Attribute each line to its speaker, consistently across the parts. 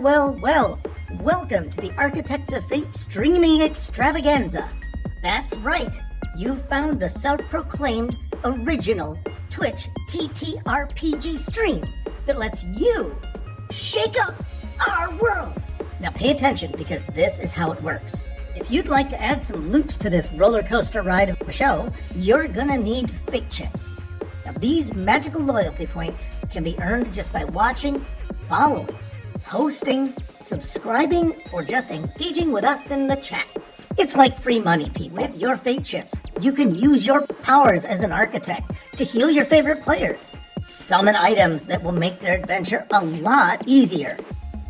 Speaker 1: Well. Welcome to the Architects of Fate streaming extravaganza. That's right, you've found the self-proclaimed original Twitch TTRPG stream that lets you shake up our world. Now pay attention, because this is how it works. If you'd like to add some loops to this roller coaster ride of a show, you're gonna need fate chips. Now these magical loyalty points can be earned just by watching, following, hosting, subscribing, or just engaging with us in the chat. It's like free money, Pete. With your fate chips, you can use your powers as an architect to heal your favorite players, summon items that will make their adventure a lot easier,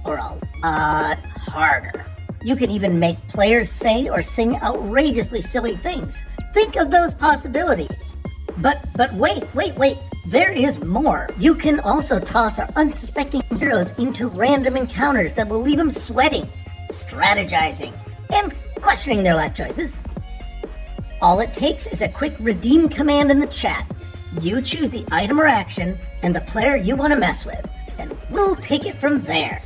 Speaker 1: or a lot harder. You can even make players say or sing outrageously silly things. Think of those possibilities. But wait. There is more. You can also toss our unsuspecting heroes into random encounters that will leave them sweating, strategizing, and questioning their life choices. All it takes is a quick redeem command in the chat. You choose the item or action and the player you want to mess with, and we'll take it from there.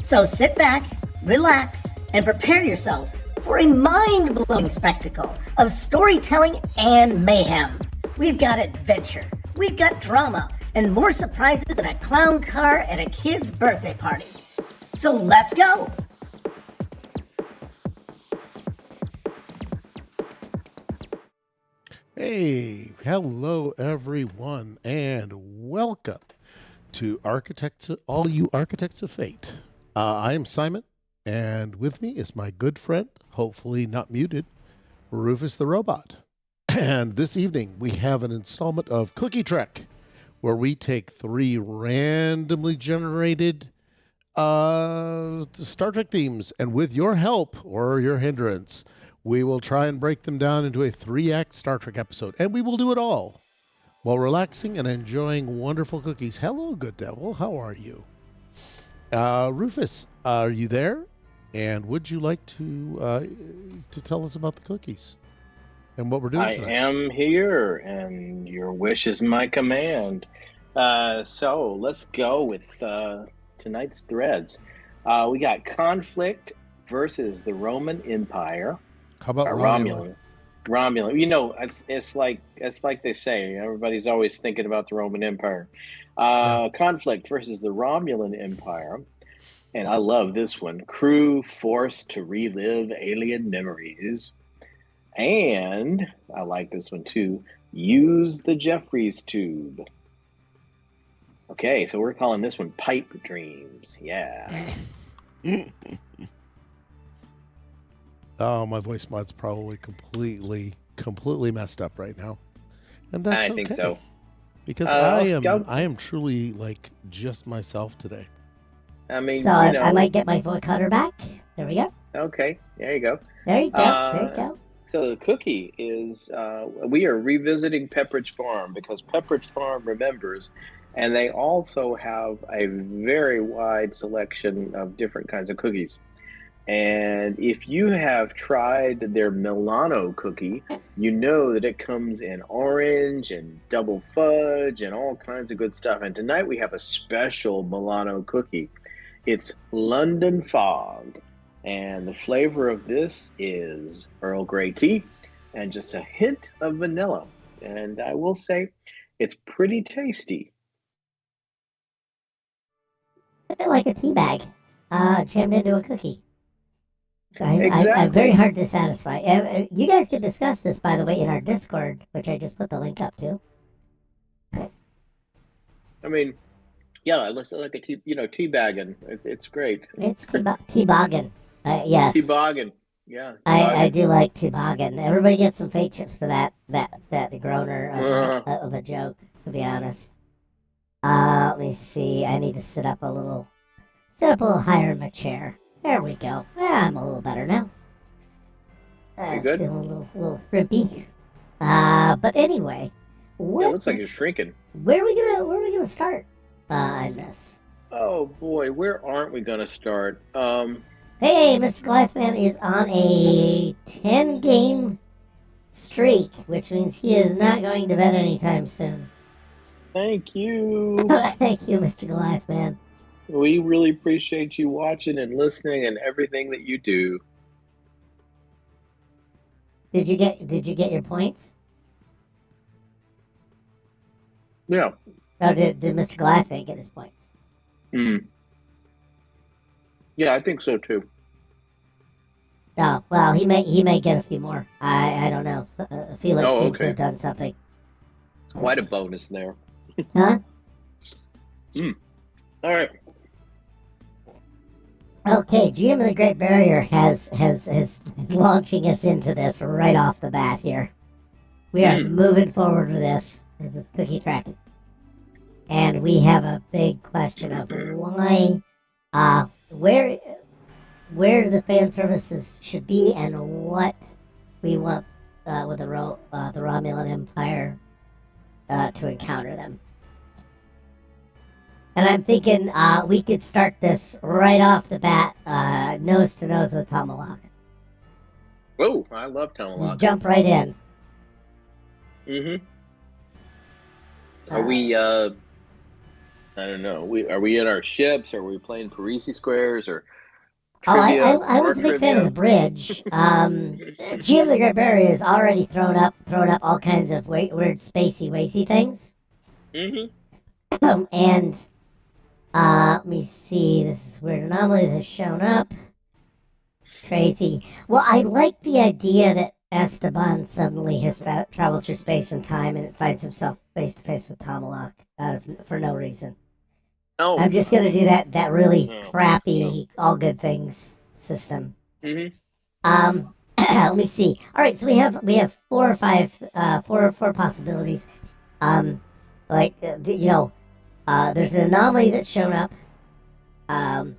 Speaker 1: So sit back, relax, and prepare yourselves for a mind-blowing spectacle of storytelling and mayhem. We've got adventure, we've got drama, and more surprises than a clown car at a kid's birthday party. So let's go!
Speaker 2: Hey, hello everyone, and welcome to all you Architects of Fate. I am Simon, and with me is my good friend, hopefully not muted, Rufus the Robot. And this evening we have an installment of Cookie Trek, where we take 3 randomly generated Star Trek themes, and with your help or your hindrance, we will try and break them down into a 3-act Star Trek episode, and we will do it all while relaxing and enjoying wonderful cookies. Hello, good devil. How are you? Rufus, are you there? And would you like to tell us about the cookies and what we're doing tonight?
Speaker 3: I am here, and your wish is my command. So let's go with tonight's threads. We got conflict versus the Roman Empire.
Speaker 2: How about Romulan?
Speaker 3: Romulan. You know, it's like they say. Everybody's always thinking about the Roman Empire. Conflict versus the Romulan Empire. And I love this one. Crew forced to relive alien memories. And I like this one too. Use the Jefferies tube. Okay, so we're calling this one Pipe Dreams. Yeah.
Speaker 2: Oh, my voice mod's probably completely messed up right now, and that's
Speaker 3: I think so.
Speaker 2: Because I am truly like just myself today.
Speaker 3: I mean,
Speaker 1: So I might get my vocoder back. There we go.
Speaker 3: Okay, there you go.
Speaker 1: There you go.
Speaker 3: So the cookie is, we are revisiting Pepperidge Farm because Pepperidge Farm remembers, and they also have a very wide selection of different kinds of cookies. And if you have tried their Milano cookie, you know that it comes in orange and double fudge and all kinds of good stuff. And tonight we have a special Milano cookie. It's London Fog. And the flavor of this is Earl Grey tea and just a hint of vanilla. And I will say it's pretty tasty.
Speaker 1: A bit like a tea bag jammed into a cookie.
Speaker 3: Exactly.
Speaker 1: I'm very hard to satisfy. You guys can discuss this, by the way, in our Discord, which I just put the link up to.
Speaker 3: I mean, yeah, it looks like a tea bagging. It's great.
Speaker 1: It's tea-boggin. Yes.
Speaker 3: Tea-boggin. Yeah.
Speaker 1: I do like tea-boggin. Everybody gets some fate chips for that groaner of a joke, to be honest. Let me see. I need to sit up a little higher in my chair. There we go. I'm a little better now.
Speaker 3: You good?
Speaker 1: Feeling a little frimpy. But anyway,
Speaker 3: It looks like you're shrinking.
Speaker 1: Where are we gonna start in this?
Speaker 3: Oh boy, where aren't we gonna start?
Speaker 1: Hey, Mr. Glyphman is on a 10-game streak, which means he is not going to bed anytime soon.
Speaker 3: Thank you.
Speaker 1: Thank you, Mr. Glyphman.
Speaker 3: We really appreciate you watching and listening and everything that you do.
Speaker 1: Did you get your points?
Speaker 3: Yeah.
Speaker 1: Oh, did Mr. Glyphate get his points?
Speaker 3: Mm. Yeah, I think so too.
Speaker 1: Oh, well, he may get a few more. I don't know. Felix
Speaker 3: Oh,
Speaker 1: seems to have
Speaker 3: okay.
Speaker 1: done something.
Speaker 3: Quite a bonus there.
Speaker 1: Huh?
Speaker 3: Mm. All right.
Speaker 1: Okay, GM of the Great Barrier has launching us into this right off the bat here. We are
Speaker 3: Mm.
Speaker 1: moving forward with this with cookie tracking, and we have a big question of why, where the fan services should be and what we want with the Romulan Empire to encounter them. And I'm thinking we could start this right off the bat, nose to nose with Tomahawk.
Speaker 3: Oh, I love Tomalak.
Speaker 1: Jump right in.
Speaker 3: Mm-hmm. Are we? I don't know. Are we in our ships? Are we playing Parisi squares or
Speaker 1: Oh,
Speaker 3: trivia?
Speaker 1: I
Speaker 3: War
Speaker 1: was a big fan of the
Speaker 3: trivia?
Speaker 1: bridge. GM of the Great Barrier has already thrown up all kinds of weird spacey wacy things.
Speaker 3: Mm-hmm.
Speaker 1: And let me see. This is weird anomaly that has shown up. Crazy. Well, I like the idea that Esteban suddenly has traveled through space and time and finds himself face to face with Tomalak for no reason.
Speaker 3: Oh.
Speaker 1: I'm just gonna do that really
Speaker 3: Oh.
Speaker 1: crappy all good things system.
Speaker 3: Mm-hmm.
Speaker 1: Let me see. All right, so we have four or five four possibilities. Um, there's an anomaly that's shown up. Um,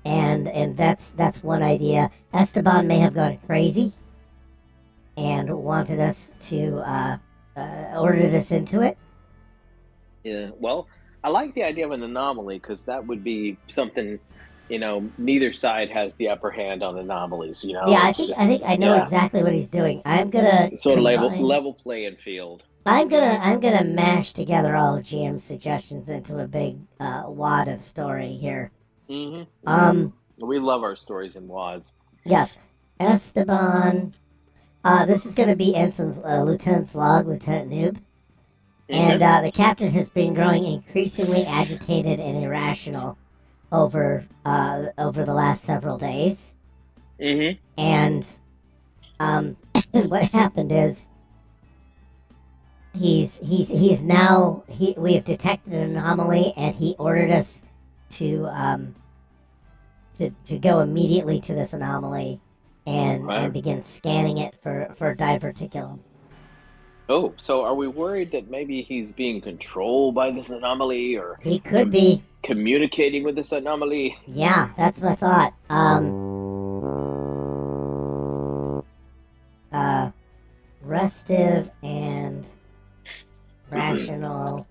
Speaker 1: and that's one idea. Esteban may have gone crazy and wanted us to ordered us into it.
Speaker 3: Yeah. Well, I like the idea of an anomaly because that would be something. Neither side has the upper hand on anomalies.
Speaker 1: Yeah, I
Speaker 3: It's
Speaker 1: think
Speaker 3: just
Speaker 1: I know
Speaker 3: yeah,
Speaker 1: exactly what he's doing. I'm gonna
Speaker 3: sort of
Speaker 1: combine.
Speaker 3: level playing field.
Speaker 1: I'm gonna mash together all of GM's suggestions into a big wad of story here.
Speaker 3: Mm-hmm.
Speaker 1: Um,
Speaker 3: We love our stories in wads.
Speaker 1: yes, Esteban. This is gonna be Ensign's Lieutenant's log, Lieutenant Noob, and
Speaker 3: Okay.
Speaker 1: the captain has been growing increasingly agitated and irrational over the last several days.
Speaker 3: Mm-hmm.
Speaker 1: And what happened is we have detected an anomaly, and he ordered us to to go immediately to this anomaly and
Speaker 3: Okay.
Speaker 1: begin scanning it for diverticulum.
Speaker 3: Oh, so are we worried that maybe he's being controlled by this anomaly or
Speaker 1: He could be.
Speaker 3: communicating with this anomaly?
Speaker 1: Yeah, that's my thought. Restive and rational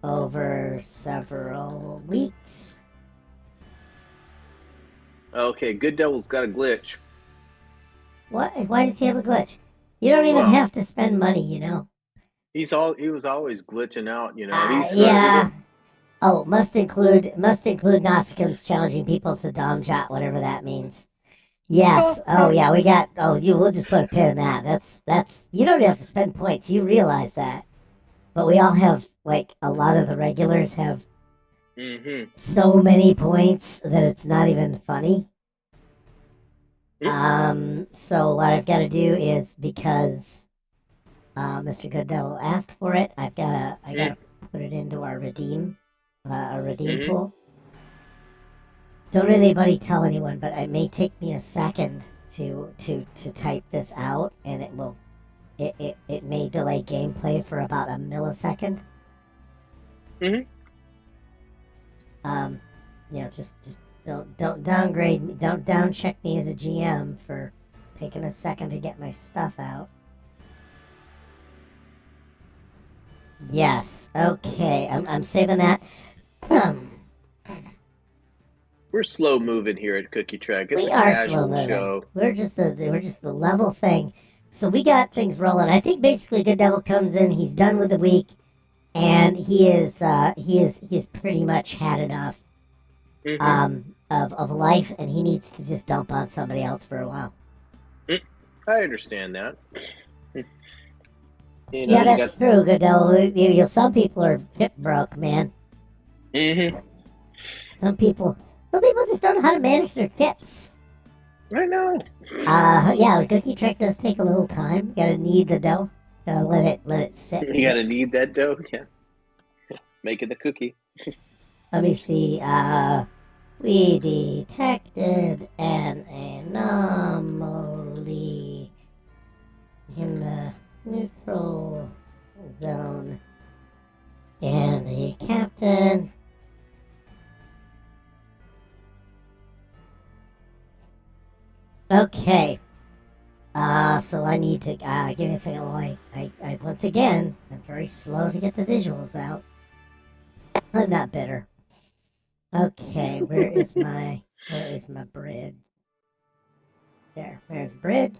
Speaker 1: over several weeks.
Speaker 3: Okay, Good Devil's got a glitch.
Speaker 1: What? Why does he have a glitch? You don't even
Speaker 3: Well,
Speaker 1: have to spend money, you know.
Speaker 3: he was always glitching out. He's
Speaker 1: Yeah. Oh, must include Nausicaans challenging people to Domjot, whatever that means. Yes. Oh yeah, we got. Oh, we'll just put a pin in that. That's. You don't have to spend points. You realize that. But we all have a lot of the regulars have
Speaker 3: Mm-hmm.
Speaker 1: so many points that it's not even funny. So what I've got to do is because Mr. Good Devil asked for it, I gotta put it into our redeem
Speaker 3: Mm-hmm.
Speaker 1: pool. Don't anybody tell anyone, but it may take me a second to type this out, and it may delay gameplay for about a millisecond.
Speaker 3: Mm-hmm.
Speaker 1: Just don't downgrade me, don't down check me as a GM for taking a second to get my stuff out. Yes, okay, I'm saving that.
Speaker 3: We're slow moving here at Cookie Track. It's
Speaker 1: We
Speaker 3: a
Speaker 1: are slow
Speaker 3: casual
Speaker 1: moving.
Speaker 3: show.
Speaker 1: We're just the level thing. So we got things rolling. I think basically Good Devil comes in. He's done with the week. and he is pretty much had enough of life, and he needs to just dump on somebody else for a while.
Speaker 3: I understand that.
Speaker 1: Yeah, that's true, Goodell. Some people are tip broke, man. Some people just don't know how to manage their tips.
Speaker 3: I know.
Speaker 1: Yeah, the cookie trick does take a little time. You gotta knead the dough. Gotta let it sit.
Speaker 3: You gotta knead that dough. Yeah. Making the cookie.
Speaker 1: Let me see. We detected an anomaly in the neutral zone, and the captain Okay. So I need to, give me a second while I once again, I'm very slow to get the visuals out. I'm not bitter. Okay, where is my bridge? There's the bridge.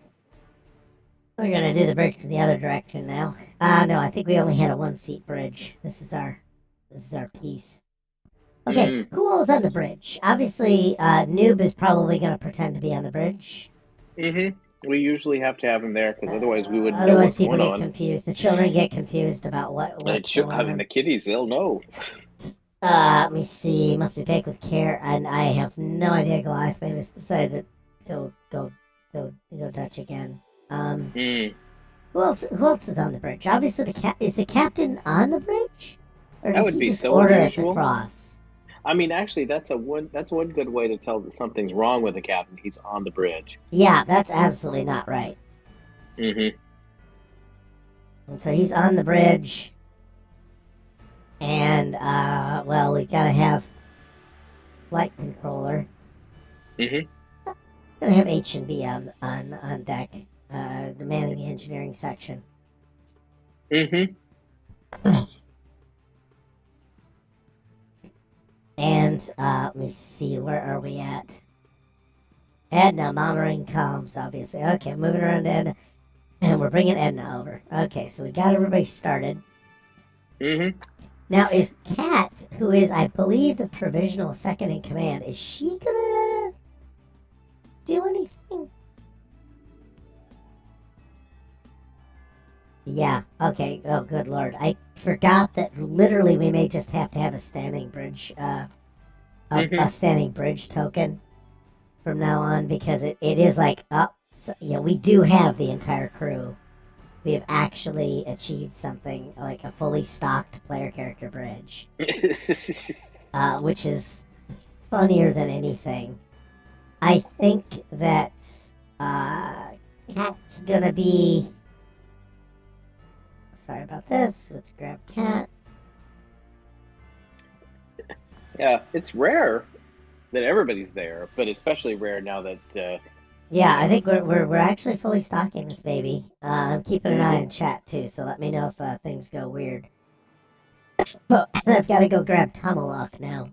Speaker 1: We're gonna do the bridge from the other direction now. No, I think we only had a one-seat bridge. This is our piece. Okay, who all's on the bridge? Obviously, Noob is probably gonna pretend to be on the bridge.
Speaker 3: We usually have to have him there because otherwise we wouldn't know
Speaker 1: Otherwise,
Speaker 3: what's
Speaker 1: people
Speaker 3: going
Speaker 1: get
Speaker 3: on.
Speaker 1: confused. The children get confused about what's going on.
Speaker 3: The kiddies, they'll know.
Speaker 1: Let me see. Must be baked with care, and I have no idea. Goliath made this decided to go Dutch again. Who else is on the bridge? Obviously, is the captain on the bridge, or
Speaker 3: That
Speaker 1: did
Speaker 3: would
Speaker 1: he
Speaker 3: be
Speaker 1: just
Speaker 3: so
Speaker 1: order
Speaker 3: unusual.
Speaker 1: us across?
Speaker 3: I mean, actually, that's one good way to tell that something's wrong with the captain. He's on the bridge.
Speaker 1: Yeah, that's absolutely not right. And so he's on the bridge, and well, we gotta have flight controller. Gonna have H and B on deck, demanding the engineering section. And let me see, where are we at? Edna monitoring comms, obviously. Okay, moving around Edna, and we're bringing Edna over. Okay, so we got everybody started. Now, is Kat, who is, I believe, the provisional second in command, is she gonna do anything? Yeah, okay. Oh, good lord. I forgot that literally we may just have to have a standing bridge, a standing bridge token from now on, because it is like, we do have the entire crew. We have actually achieved something like a fully stocked player character bridge. Which is funnier than anything. I think that Kat's gonna be... Sorry about this. Let's grab Kat.
Speaker 3: Yeah, it's rare that everybody's there, but especially rare now that...
Speaker 1: Yeah, I think we're actually fully stocking this baby. I'm keeping an eye on chat too, so let me know if things go weird. I've got to go grab Tomalak now.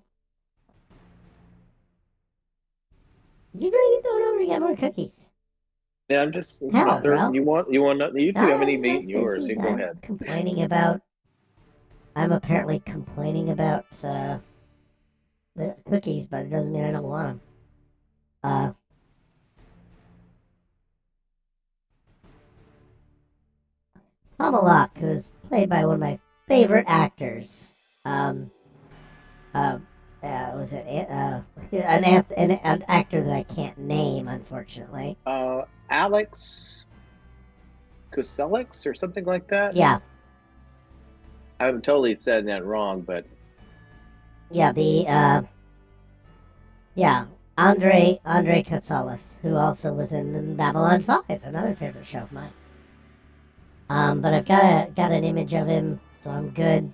Speaker 1: You going over to get more cookies?
Speaker 3: Yeah, I'm just...
Speaker 1: Hello, bro.
Speaker 3: You two haven't even eaten yours. You go ahead.
Speaker 1: I'm apparently complaining about the cookies, but it doesn't mean I don't want them. Tomalak, who is played by one of my favorite actors. Was it an actor that I can't name, unfortunately?
Speaker 3: Alex Kuselix or something like that?
Speaker 1: Yeah.
Speaker 3: I'm totally said that wrong, but...
Speaker 1: Yeah, Andre Katsalis, who also was in Babylon 5, another favorite show of mine. But I've got an image of him, so I'm good.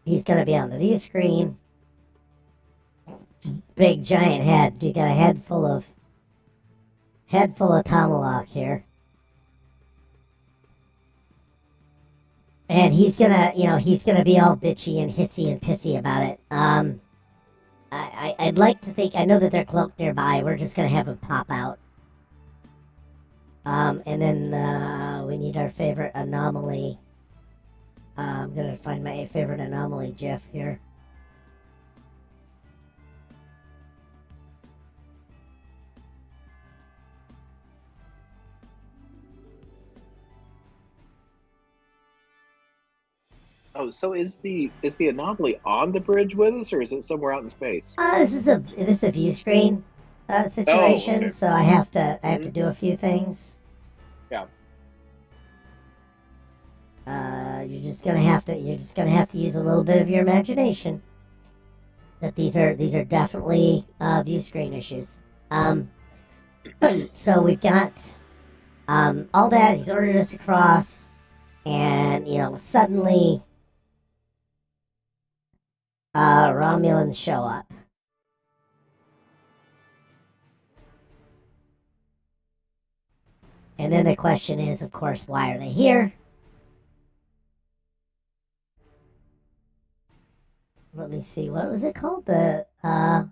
Speaker 1: He's gonna be on the view screen. Big giant head. You got a head full of Tomalak here. And he's gonna be all bitchy and hissy and pissy about it. I'd like to think, I know that they're cloaked nearby. We're just gonna have him pop out. And then we need our favorite anomaly. I'm gonna find my favorite anomaly GIF here.
Speaker 3: Oh, so is the anomaly on the bridge with us, or is it somewhere out in space?
Speaker 1: This is a view screen
Speaker 3: Oh,
Speaker 1: situation,
Speaker 3: okay.
Speaker 1: so I have to
Speaker 3: Mhm.
Speaker 1: do a few things.
Speaker 3: Yeah.
Speaker 1: You're just gonna have to use a little bit of your imagination. That these are definitely view screen issues. So we've got all that. He's ordered us across, and suddenly Romulans show up. And then the question is, of course, why are they here? Let me see. What was it called? Oh,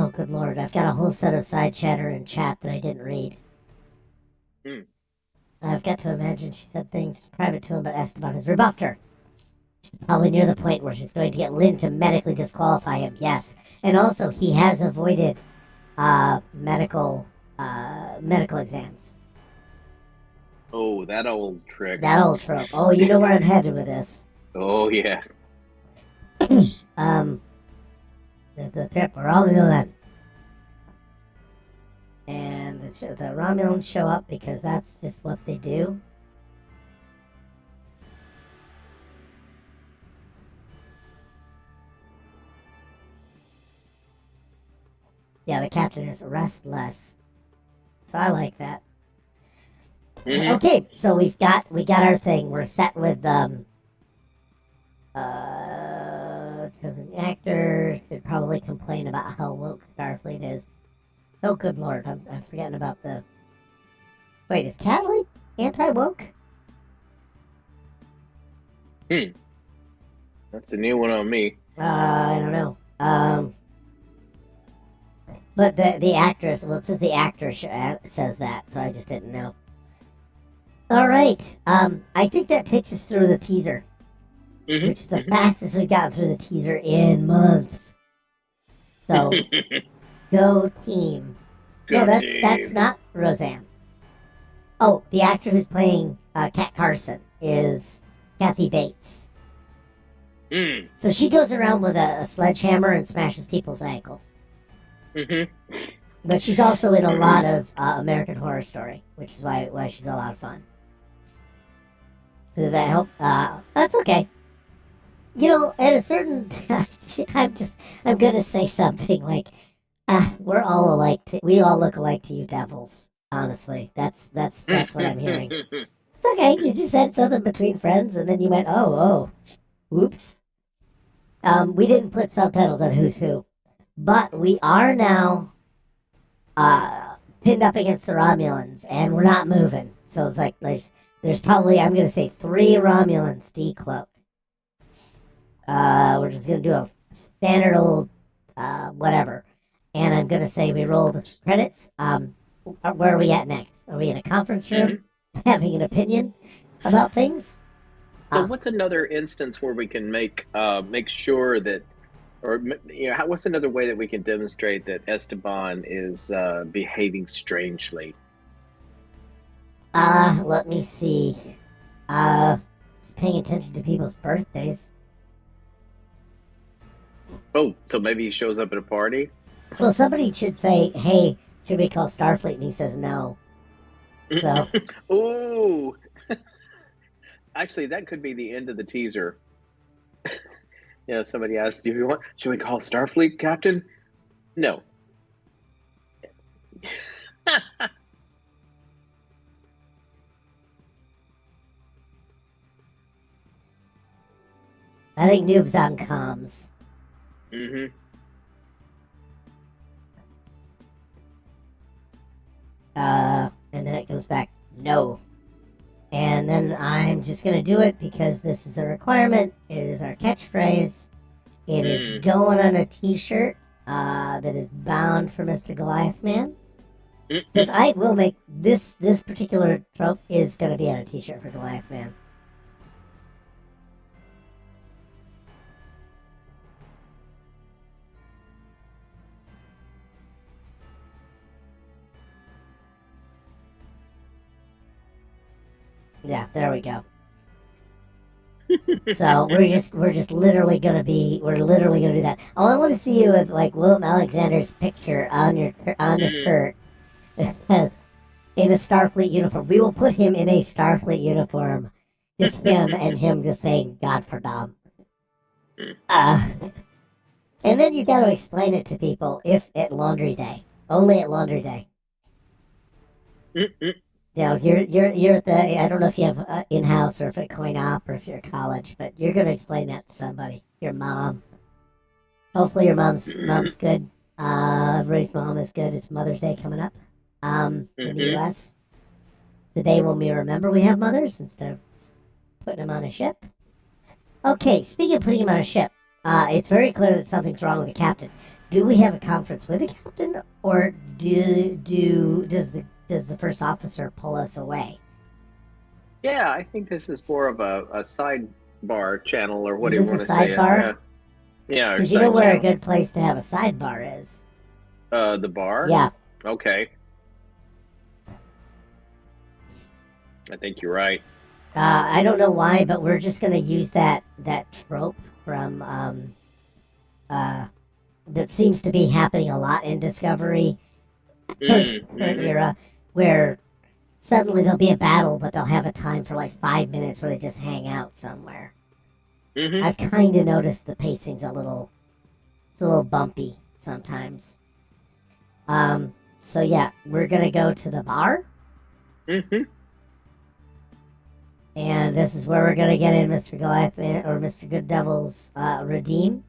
Speaker 1: good lord. I've got a whole set of side chatter in chat that I didn't read.
Speaker 3: Hmm.
Speaker 1: I've got to imagine she said things private to him, but Esteban has rebuffed her. She's probably near the point where she's going to get Lynn to medically disqualify him, yes. And also, he has avoided medical exams.
Speaker 3: Oh, that old trick.
Speaker 1: That old trope. Oh, you know where I'm headed with this.
Speaker 3: Oh, yeah.
Speaker 1: The tip, we're all know that. And the Romulans show up because that's just what they do. Yeah, the captain is restless. So I like that.
Speaker 3: Mhm.
Speaker 1: Okay, so we got our thing. We're set with chosen actor should probably complain about how woke Starfleet is. Oh, good lord, I'm forgetting about the. Wait, is Cataly anti-woke?
Speaker 3: That's a new one on me.
Speaker 1: I don't know. But the actress, well, it says the actor says that, so I just didn't know. All right. I think that takes us through the teaser, which is the fastest we've gotten through the teaser in months. So, go team. No, that's not Roseanne. Oh, the actor who's playing Kat Carson is Kathy Bates.
Speaker 3: Mm.
Speaker 1: So she goes around with a sledgehammer and smashes people's ankles. But she's also in a lot of American Horror Story, which is why she's a lot of fun. Did that help? That's okay. At a certain, I'm gonna say something like, we're all alike. We all look alike to you devils. Honestly, that's what I'm hearing. It's okay. You just said something between friends, and then you went, oh, oops. We didn't put subtitles on Who's Who, but we are now pinned up against the Romulans, and we're not moving. So it's like there's probably, I'm gonna say, 3 Romulans decloaked. We're just gonna do a standard old whatever, and I'm gonna say we roll the credits. Where are we at next? Are we in a conference room having an opinion about things?
Speaker 3: So what's another instance where we can make sure that, or what's another way that we can demonstrate that Esteban is behaving strangely?
Speaker 1: Let me see. Just paying attention to people's birthdays.
Speaker 3: Oh, so maybe he shows up at a party?
Speaker 1: Well, somebody should say, "Hey, should we call Starfleet?" And he says no. So,
Speaker 3: Ooh. Actually, that could be the end of the teaser. Somebody asks, should we call Starfleet, Captain? No.
Speaker 1: I think noobs on comms. And then it goes back, no. And then I'm just gonna do it because this is a requirement. It is our catchphrase. It is going on a t-shirt that is bound for Mr. Goliath Man. Because I will make this particular trope is going to be on a t-shirt for Goliath Man. Yeah, there we go. So we're just literally gonna do that. Oh, I want to see you with like Willem Alexander's picture on your shirt in a Starfleet uniform. We will put him in a Starfleet uniform, just him and him just saying "God for Dom." And then you got to explain it to people if at laundry day, only at laundry day. You know, you're at the. I don't know if you have in house or if at coin op or if you're at college, but you're gonna explain that to somebody. Your mom. Hopefully your mom's good. Everybody's mom is good. It's Mother's Day coming up. In the U.S. The day when we remember we have mothers instead of putting them on a ship. Okay, speaking of putting him on a ship, it's very clear that something's wrong with the captain. Do we have a conference with the captain, or does the first officer pull us away?
Speaker 3: Yeah, I think this is more of a sidebar channel, or what
Speaker 1: Is
Speaker 3: do you
Speaker 1: this a
Speaker 3: want to say?
Speaker 1: sidebar?
Speaker 3: Yeah, or
Speaker 1: Because you know
Speaker 3: side
Speaker 1: where a
Speaker 3: channel.
Speaker 1: good place to have a sidebar is?
Speaker 3: The bar?
Speaker 1: Yeah.
Speaker 3: Okay. I think you're right.
Speaker 1: I don't know why, but we're just gonna use that trope from that seems to be happening a lot in Discovery current era, where suddenly there'll be a battle, but they'll have a time for like 5 minutes where they just hang out somewhere. I've kind of noticed the pacing's a little bumpy sometimes. So yeah, we're gonna go to the bar. And this is where we're gonna get in Mr. Goliath or Mr. Good Devil's redeem.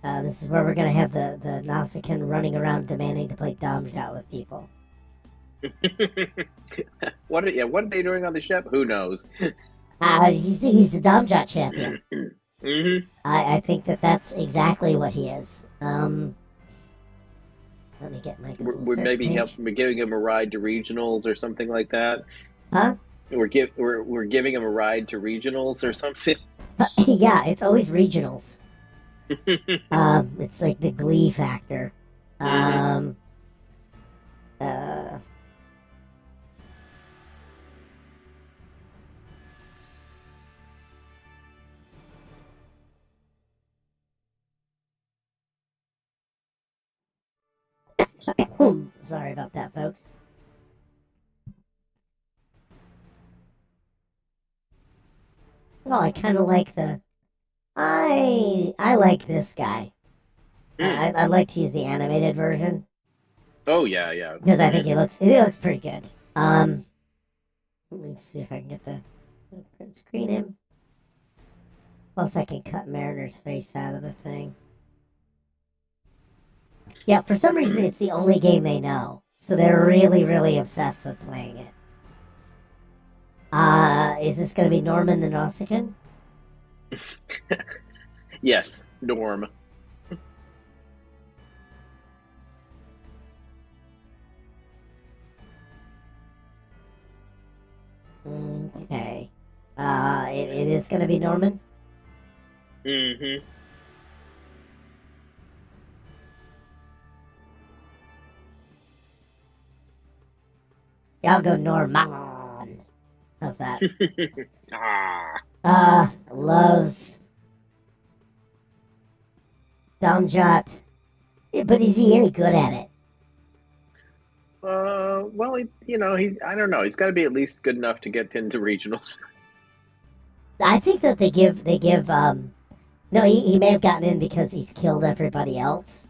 Speaker 1: This is where we're gonna have the Nausicaan running around demanding to play dom shot with people.
Speaker 3: What are they doing on the ship? Who knows?
Speaker 1: He's the dom shot champion. I think that's exactly what he is. Let me get my Google
Speaker 3: We're
Speaker 1: search
Speaker 3: maybe
Speaker 1: page.
Speaker 3: we're giving him a ride to regionals or something like that.
Speaker 1: Huh?
Speaker 3: We're giving him a ride to regionals or something.
Speaker 1: Yeah, it's always regionals. It's like the Glee factor. Sorry about that, folks. Well, I kind of like I like this guy. I like to use the animated version.
Speaker 3: Oh yeah.
Speaker 1: Because I think he looks pretty good. Let me see if I can get the print screen him. Plus, I can cut Mariner's face out of the thing. Yeah, for some reason, it's the only game they know, so they're really, really obsessed with playing it. Is this going to be Norman the Nausicaan?
Speaker 3: Yes, Norm.
Speaker 1: Okay. It is going to be Norman? Yeah, I'll go Norman. How's that? Loves Domjot. But is he any good at it?
Speaker 3: Well, I don't know. He's got to be at least good enough to get into regionals.
Speaker 1: I think that they give no, he may have gotten in because he's killed everybody else.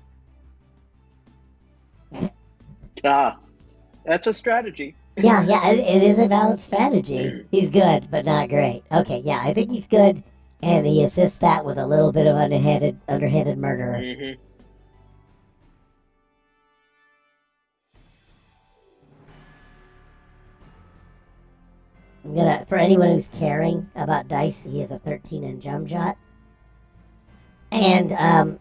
Speaker 3: That's a strategy.
Speaker 1: Yeah, it is a valid strategy. He's good, but not great. Okay, yeah, I think he's good, and he assists that with a little bit of underhanded murder. For anyone who's caring about dice, he is a 13 in Jumjot. And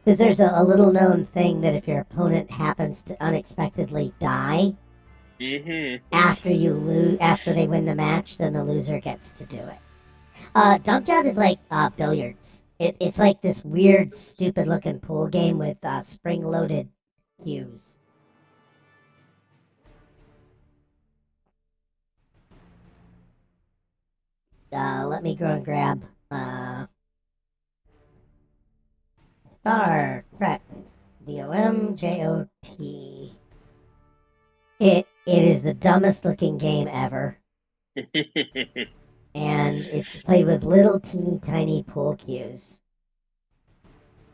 Speaker 1: Because there's a little known thing that if your opponent happens to unexpectedly die after they win the match, then the loser gets to do it. Dump Job is like billiards. It's like this weird, stupid looking pool game with spring loaded cues. Let me go and grab Star Trek BOMJOT. It is the dumbest looking game ever. And it's played with little teeny tiny pool cues.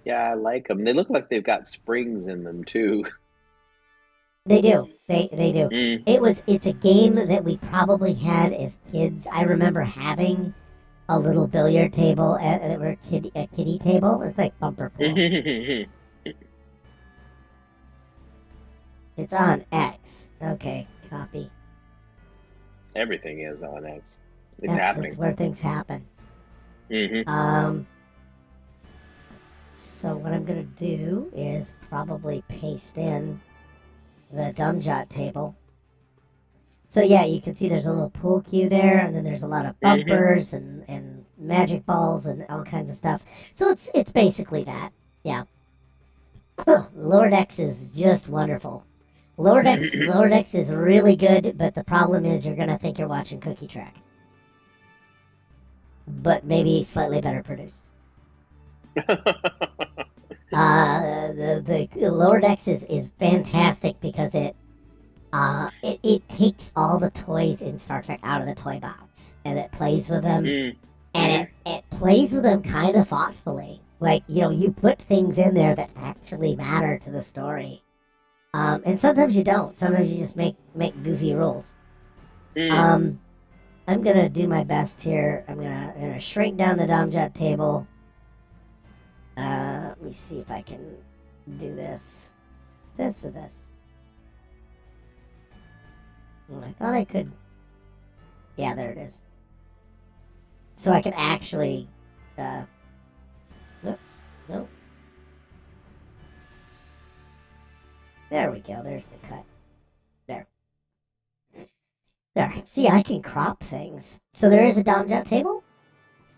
Speaker 3: Yeah, I like them. They look like they've got springs in them too.
Speaker 1: They do. They do.
Speaker 3: Mm.
Speaker 1: It's a game that we probably had as kids. I remember having a little billiard table or a kiddie table. It's like bumper pool. It's on X. Okay, copy.
Speaker 3: Everything is on X. It's happening.
Speaker 1: That's where things happen. So what I'm gonna do is probably paste in the Dumjot table. So yeah, you can see there's a little pool cue there, and then there's a lot of bumpers and magic balls and all kinds of stuff. So it's basically that. Yeah. Lord X is just wonderful. Lord X is really good, but the problem is you're gonna think you're watching Cookie Track. But maybe slightly better produced. The Lord X is fantastic because it takes all the toys in Star Trek out of the toy box and it plays with them, and it plays with them kind of thoughtfully. Like, you put things in there that actually matter to the story, and sometimes you don't. Sometimes you just make goofy rules. I'm gonna do my best here. I'm gonna shrink down the Domjot table. Let me see if I can do this. This or this? I thought I could. Yeah, there it is. So I can actually. Whoops. Nope. There we go. There's the cut. There. There. See, I can crop things. So there is a Domjot table.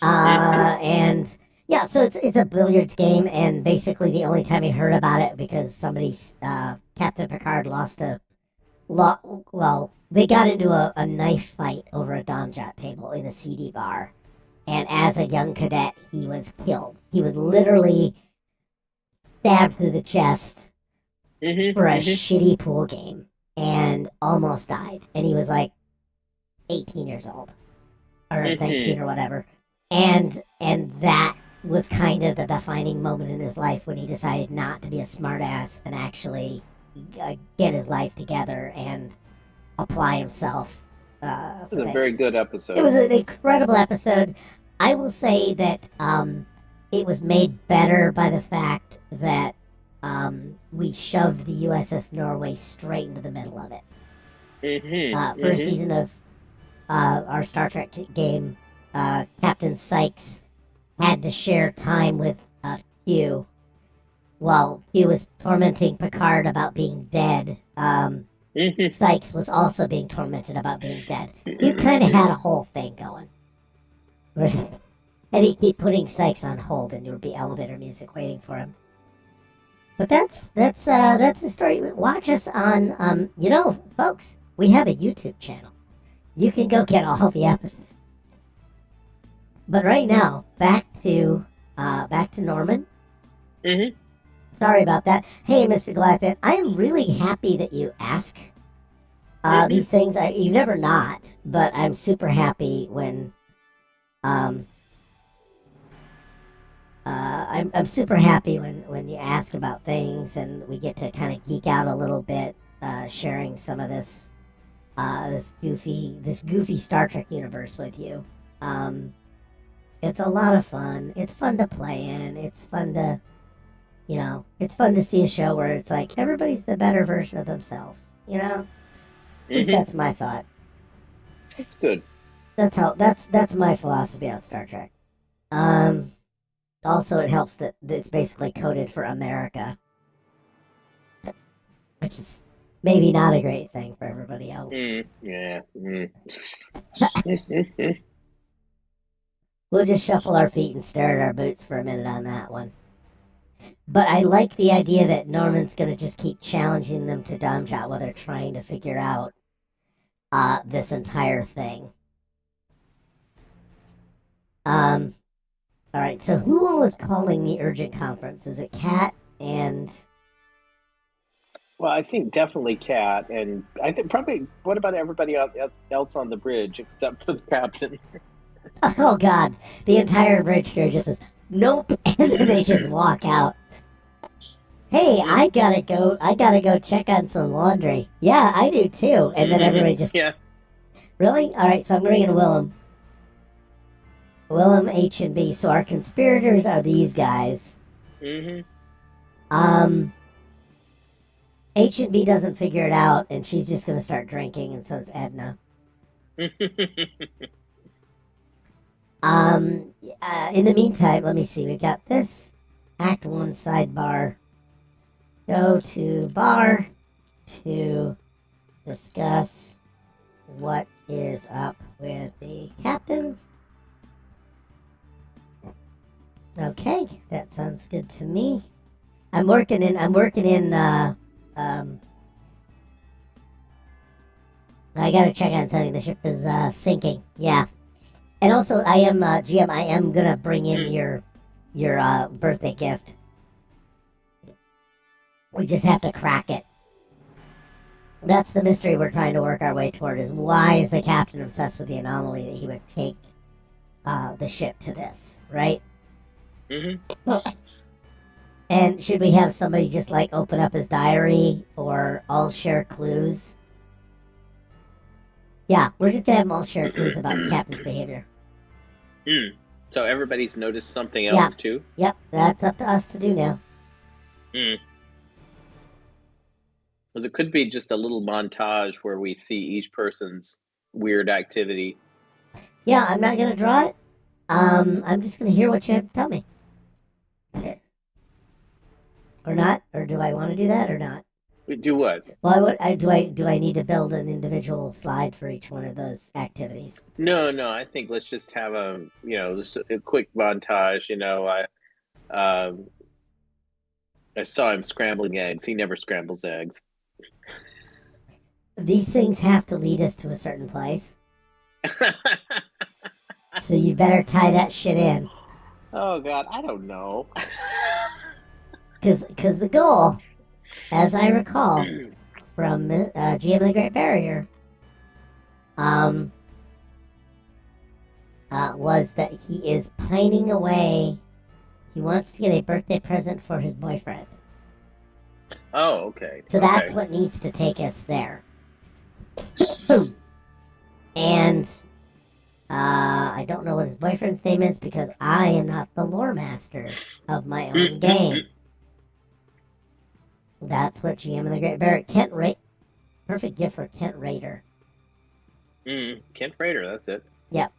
Speaker 1: And yeah, so it's a billiards game, and basically the only time I heard about it because Captain Picard they got into a knife fight over a Domjot table in a CD bar, and as a young cadet, he was killed. He was literally stabbed through the chest for a shitty pool game, and almost died. And he was like 18 years old, or 19 or whatever, and that was kind of the defining moment in his life when he decided not to be a smartass and actually get his life together and apply himself.
Speaker 3: It was a very good episode.
Speaker 1: It was an incredible episode. I will say that it was made better by the fact that we shoved the USS Norway straight into the middle of it. First season of our Star Trek game, Captain Sykes had to share time with Q while Q was tormenting Picard about being dead. Sykes was also being tormented about being dead. You kind of had a whole thing going. And he'd keep putting Sykes on hold, and there would be elevator music waiting for him. But that's the story. Watch us on, folks, we have a YouTube channel. You can go get all the episodes. But right now, back to Norman. Sorry about that. Hey, Mr. Glyphant, I am really happy that you ask these things. You never not, but I'm super happy when I'm super happy when you ask about things and we get to kind of geek out a little bit, sharing some of this goofy Star Trek universe with you. It's a lot of fun. It's fun to play in. It's fun to, it's fun to see a show where it's like everybody's the better version of themselves. At least that's my thought.
Speaker 3: It's good.
Speaker 1: That's my philosophy on Star Trek. Also, it helps that it's basically coded for America, which is maybe not a great thing for everybody else.
Speaker 3: Yeah.
Speaker 1: We'll just shuffle our feet and stare at our boots for a minute on that one. But I like the idea that Norman's going to just keep challenging them to Domjot while they're trying to figure out this entire thing. All right, so who all is calling the urgent conference? Is it Kat and...
Speaker 3: Well, I think definitely Cat, and I think probably, what about everybody else on the bridge except for the captain?
Speaker 1: Oh, God. The entire bridge crew just says, nope, and then they just walk out. Hey, I gotta go check on some laundry. Yeah, I do too. And then everybody just...
Speaker 3: Yeah.
Speaker 1: Really? All right, so I'm bringing Willem. Willem, H, and B. So our conspirators are these guys. H and B doesn't figure it out, and she's just going to start drinking, and so is Edna. In the meantime, let me see. We've got this Act 1 sidebar. Go to bar to discuss what is up with the captain. Okay, that sounds good to me. I'm working in, I gotta check on something. The ship is, sinking. Yeah. And also, I am, GM, I am gonna bring in your birthday gift. We just have to crack it. That's the mystery we're trying to work our way toward, is why is the captain obsessed with the anomaly that he would take, the ship to this, right? And should we have somebody just like open up his diary or all share clues? Yeah, we're just gonna have them all share clues about the captain's behavior.
Speaker 3: So everybody's noticed something else too?
Speaker 1: Yep, that's up to us to do now.
Speaker 3: Because it could be just a little montage where we see each person's weird activity.
Speaker 1: Yeah, I'm not gonna draw it. I'm just gonna hear what you have to tell me. Or not? Or do I want to do that or not?
Speaker 3: Do what?
Speaker 1: Well, do I need to build an individual slide for each one of those activities?
Speaker 3: No. I think let's just have just a quick montage. I saw him scrambling eggs. He never scrambles eggs.
Speaker 1: These things have to lead us to a certain place. So you better tie that shit in.
Speaker 3: Oh, God, I don't know.
Speaker 1: Because the goal, as I recall, from GM of the Great Barrier, was that he is pining away. He wants to get a birthday present for his boyfriend.
Speaker 3: Oh, okay.
Speaker 1: So that's what needs to take us there. And I don't know what his boyfriend's name is because I am not the lore master of my own game. That's what GM of the Great Barrier. Perfect gift for Kent Raider.
Speaker 3: Kent Raider, that's it.
Speaker 1: Yep.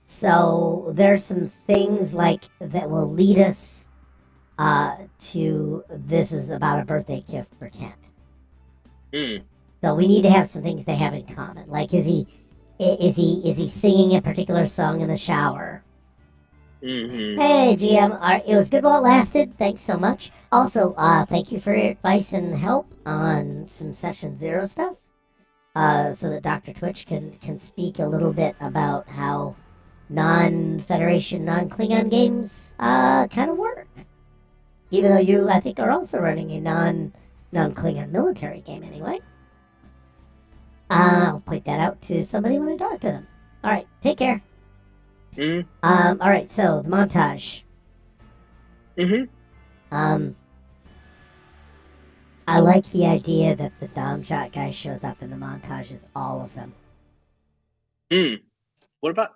Speaker 1: So there's some things like that will lead us to this is about a birthday gift for Kent. So we need to have some things they have in common. Like is he singing a particular song in the shower? Hey GM, it was good while it lasted. Thanks so much. Also, thank you for your advice and help on some Session 0 stuff. So that Dr. Twitch can speak a little bit about how non-Federation, non-Klingon games kind of work. Even though you, I think, are also running a non-Klingon military game anyway. I'll point that out to somebody when I talk to them. Alright, take care. Alright, so the montage. I like the idea that the Domjot guy shows up in the montages, all of them.
Speaker 3: What about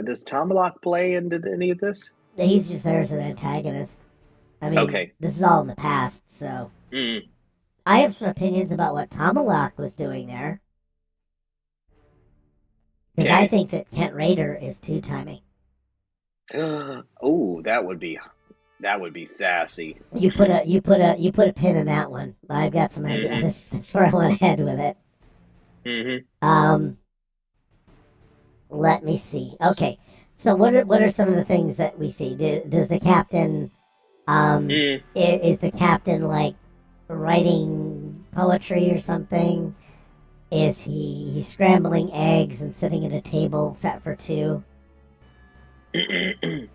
Speaker 3: does Tomalak play into any of this?
Speaker 1: He's just there as an antagonist. I mean, This is all in the past, so. I have some opinions about what Tomalak was doing there. Because I think that Kent Raider is two-timing.
Speaker 3: Oh, that would be sassy.
Speaker 1: You put a pin in that one. I've got some idea.
Speaker 3: Mm-hmm.
Speaker 1: That's where I want to head with it.
Speaker 3: Mm-hmm.
Speaker 1: Um, let me see. Okay, so what are some of the things that we see? Does the captain
Speaker 3: Mm.
Speaker 1: is the captain like writing poetry or something? Is he's scrambling eggs and sitting at a table set for two?
Speaker 3: Mm-hmm.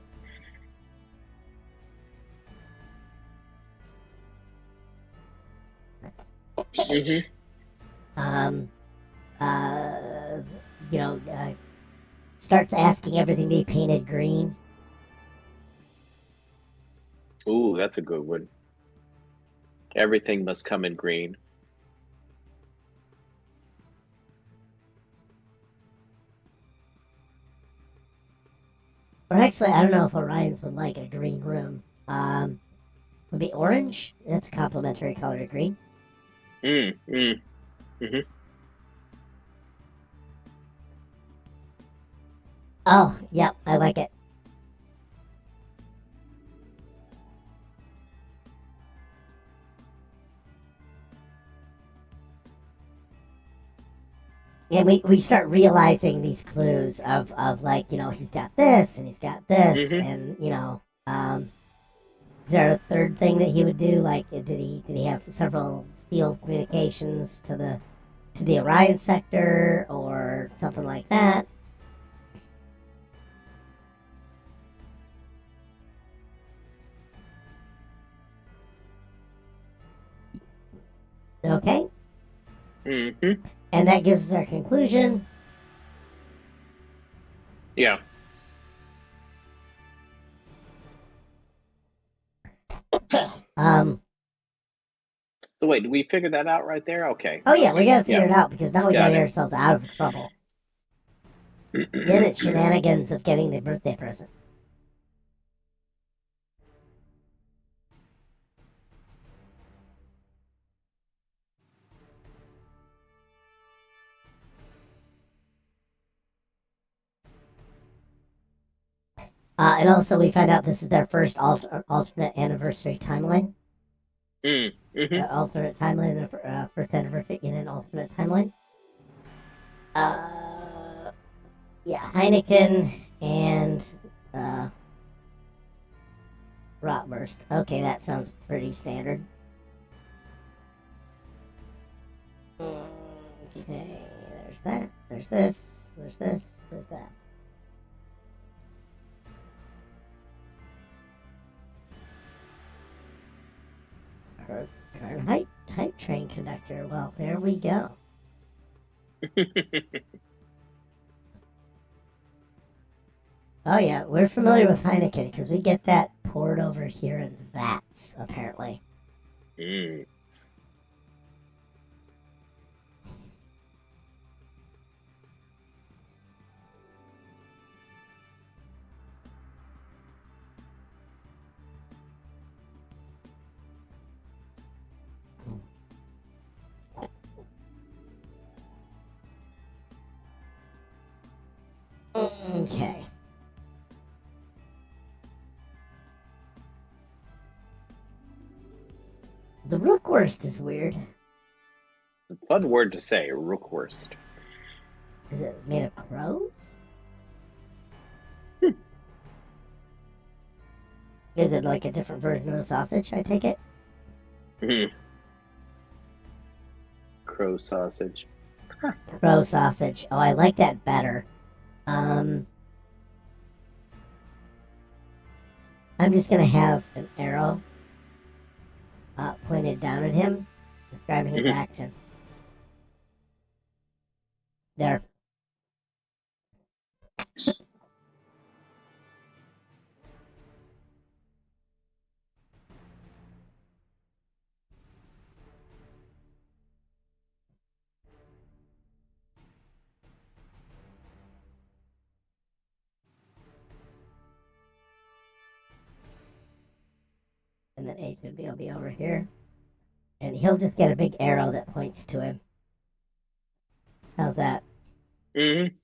Speaker 1: Um, uh, you know, starts asking everything to be painted green.
Speaker 3: Ooh, that's a good one. Everything must come in green.
Speaker 1: Or actually, I don't know if Orions would like a green room. Would be orange. That's a complementary color to green.
Speaker 3: Mm. Mm. Mm-hmm.
Speaker 1: Oh, yep, I like it. And we start realizing these clues of like, he's got this and he's got this
Speaker 3: Mm-hmm.
Speaker 1: and is there a third thing that he would do? Like did he have several steel communications to the Orion sector or something like that? Okay.
Speaker 3: Mm-hmm.
Speaker 1: And that gives us our conclusion.
Speaker 3: Yeah.
Speaker 1: Um
Speaker 3: So wait, did we figure that out right there? Okay.
Speaker 1: oh yeah, we gotta figure
Speaker 3: Yeah.
Speaker 1: it out because now we gotta
Speaker 3: Got
Speaker 1: get
Speaker 3: it.
Speaker 1: ourselves out of trouble. Then it's shenanigans of getting the birthday present. And also, we find out this is their first alternate anniversary timeline.
Speaker 3: Mm-hmm.
Speaker 1: Alternate timeline, first anniversary in an alternate timeline. Yeah, Heineken and uh, Rotwurst. Okay, that sounds pretty standard. Okay, there's that. There's this. There's this. There's that. Current hype train conductor. Well, there we go. Oh yeah, we're familiar with Heineken because we get that poured over here in vats, apparently.
Speaker 3: Mm.
Speaker 1: Okay. The Rookwurst is weird.
Speaker 3: Fun word to say, Rookwurst.
Speaker 1: Is it made of crows? Is it like a different version of a sausage, I take it?
Speaker 3: Mm. Crow sausage.
Speaker 1: Crow sausage. Oh, I like that better. I'm just gonna have an arrow pointed down at him, describing his action. There. And then H would be, will be over here. And he'll just get a big arrow that points to him. How's that?
Speaker 3: Mm-hmm.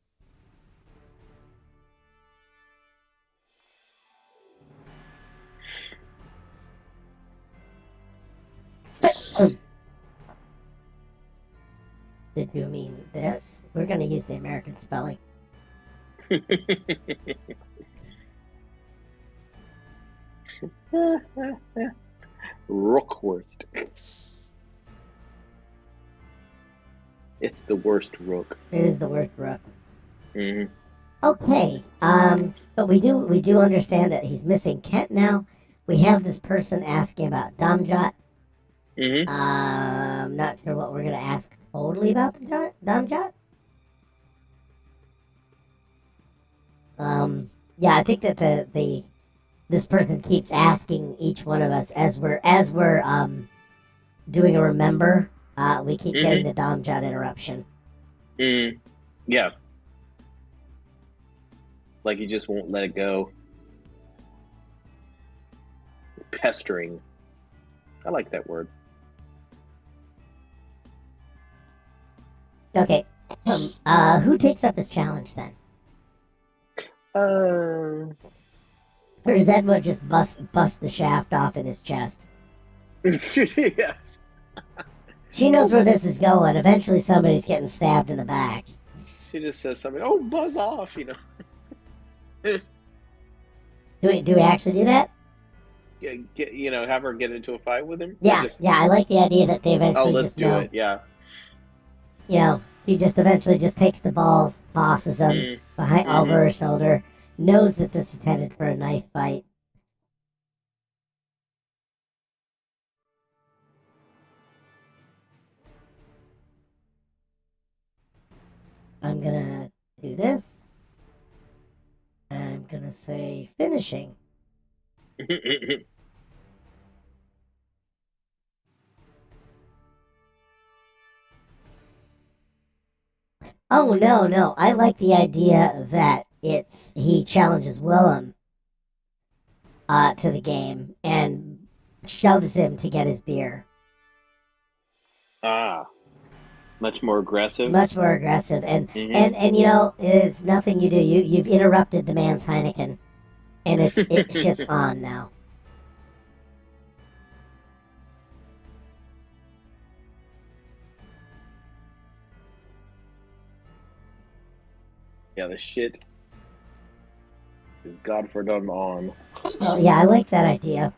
Speaker 1: Did you mean this? We're gonna use the American spelling.
Speaker 3: Rookwurst. It's the worst rook.
Speaker 1: It is the worst rook.
Speaker 3: Mm-hmm.
Speaker 1: Okay. But we do understand that he's missing Kent now. We have this person asking about Damjot.
Speaker 3: Mm-hmm.
Speaker 1: I'm not sure what we're gonna ask totally about the Damjot. Yeah, I think that this person keeps asking each one of us as we're doing a remember. We keep getting the Damjot interruption.
Speaker 3: Yeah. Like he just won't let it go. Pestering. I like that word.
Speaker 1: Okay. Who takes up his challenge then? Or does Edward just bust the shaft off in his chest?
Speaker 3: Yes.
Speaker 1: She knows where this is going. Eventually somebody's getting stabbed in the back.
Speaker 3: She just says something, oh, buzz off, you know.
Speaker 1: Do we actually do that?
Speaker 3: Have her get into a fight with him?
Speaker 1: Yeah, I like the idea that they eventually
Speaker 3: let's
Speaker 1: just
Speaker 3: do
Speaker 1: know.
Speaker 3: it, yeah.
Speaker 1: She just eventually just takes the balls, tosses them behind over her shoulder, knows that this is headed for a knife fight. I'm gonna do this. I'm gonna say finishing. Oh no! I like the idea that he challenges Willem to the game and shoves him to get his beer.
Speaker 3: Much more aggressive.
Speaker 1: Much more aggressive, and it's nothing you do. You've interrupted the man's Heineken, and it shit's on now.
Speaker 3: Yeah, the shit is Godfordom on.
Speaker 1: Oh yeah, I like that idea.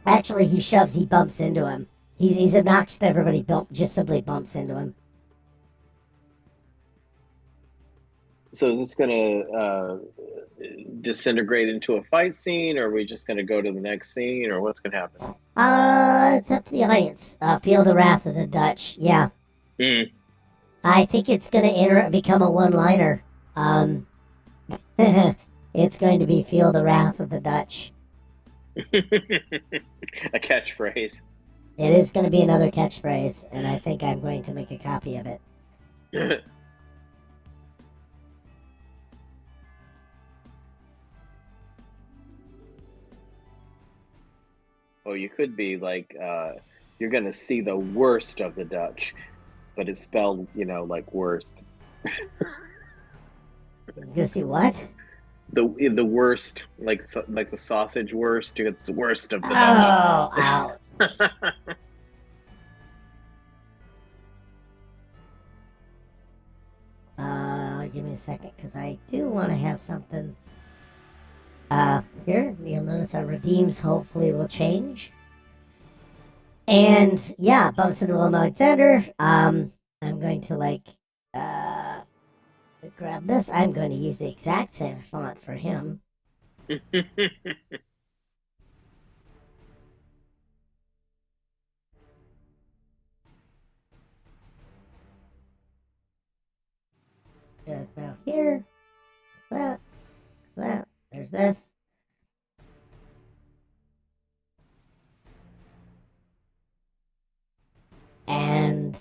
Speaker 1: Actually, he bumps into him. He's obnoxious to everybody. Just simply bumps into him.
Speaker 3: So is this gonna disintegrate into a fight scene, or are we just gonna go to the next scene, or what's gonna happen?
Speaker 1: It's up to the audience. Feel the wrath of the Dutch. Yeah. I think it's gonna become a one-liner. It's going to be feel the wrath of the Dutch.
Speaker 3: A catchphrase.
Speaker 1: It is going to be another catchphrase, and I think I'm going to make a copy of it.
Speaker 3: Oh, you could be like, you're going to see the worst of the Dutch, but it's spelled, like worst.
Speaker 1: You're going to see what?
Speaker 3: The worst, like the sausage worst. It's the worst of the Dutch.
Speaker 1: Out. Give me a second, because I do want to have something. Here, you'll notice our redeems hopefully will change. And, yeah, bumps into Willem Alexander. I'm going to, grab this. I'm going to use the exact same font for him. Just now here. That. There's this. And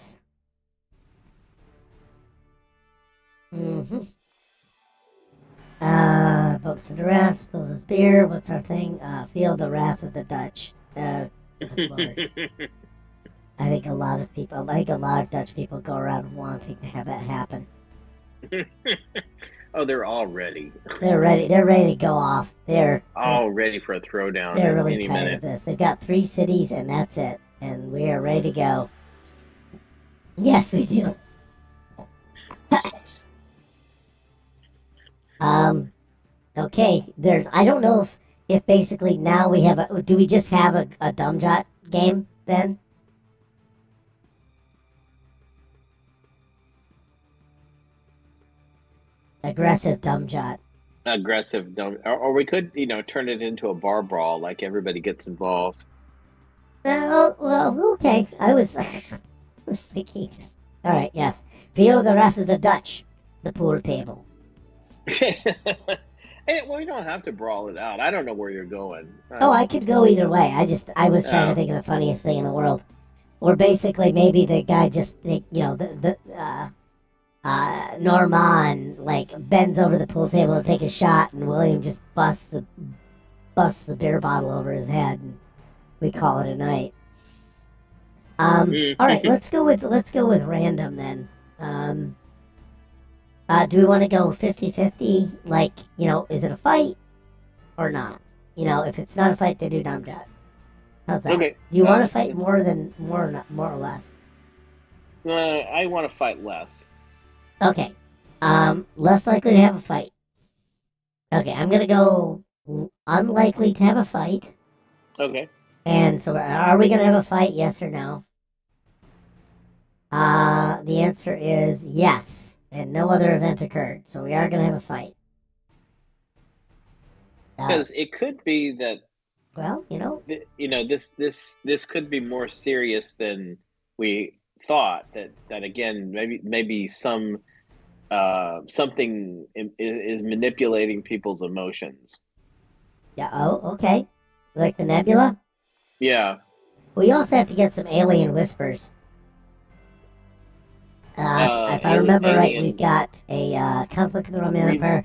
Speaker 1: bumps into wrath, spills his beer. What's our thing? Feel the wrath of the Dutch. Lord. I think a lot of Dutch people go around wanting to have that happen.
Speaker 3: Oh, they're all ready.
Speaker 1: They're ready. They're ready to go off.
Speaker 3: All ready for a throwdown
Speaker 1: They're
Speaker 3: at
Speaker 1: really
Speaker 3: any
Speaker 1: tired of
Speaker 3: minute.
Speaker 1: this. They've got 3 cities, and that's it. And we are ready to go. Yes, we do. Okay. I don't know if basically now we have do we just have a dumb jot game then? Aggressive dumb jot.
Speaker 3: Aggressive, don't, or we could, turn it into a bar brawl, like everybody gets involved.
Speaker 1: Oh, well, okay. I was thinking just. All right, yes. Feel the wrath of the Dutch. The pool table.
Speaker 3: Hey, well, you don't have to brawl it out. I don't know where you're going.
Speaker 1: Oh, I could go either way. I was trying to
Speaker 3: Oh,
Speaker 1: think of the funniest thing in the world. Or basically, maybe the guy just, Norman, like, bends over the pool table to take a shot, and William just busts the beer bottle over his head, and we call it a night. All right, let's go with random then. Do we want to go 50-50? Like, is it a fight or not? If it's not a fight, they do dumb jot. How's that?
Speaker 3: Okay.
Speaker 1: Do you want to fight more or less?
Speaker 3: I want to fight less.
Speaker 1: Okay. Less likely to have a fight. Okay, I'm gonna go unlikely to have a fight.
Speaker 3: Okay.
Speaker 1: And so, are we gonna have a fight? Yes or no? The answer is yes, and no other event occurred, so we are gonna have a fight.
Speaker 3: Because it could be that,
Speaker 1: well,
Speaker 3: this could be more serious than we thought. That again, maybe something is manipulating people's emotions.
Speaker 1: Yeah. Oh, okay. Like the nebula.
Speaker 3: Yeah.
Speaker 1: We also have to get some alien whispers. If I remember right, we've got a conflict with the Romulan Empire,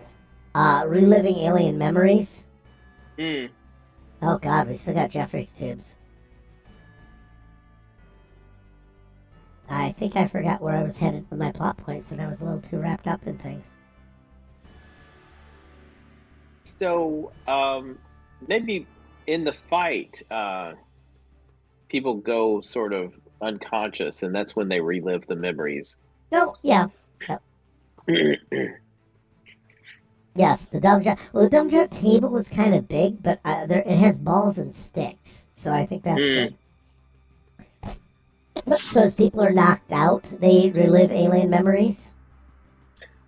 Speaker 1: reliving alien memories. Oh God, we still got Jefferies tubes. I think I forgot where I was headed with my plot points, and I was a little too wrapped up in things.
Speaker 3: So, maybe in the fight, people go sort of unconscious, and that's when they relive the memories.
Speaker 1: Oh, yeah. Yep. Yes, the dumb jot. Well, the dumb jot table is kind of big, but it has balls and sticks, so I think that's good. Because people are knocked out, they relive alien memories.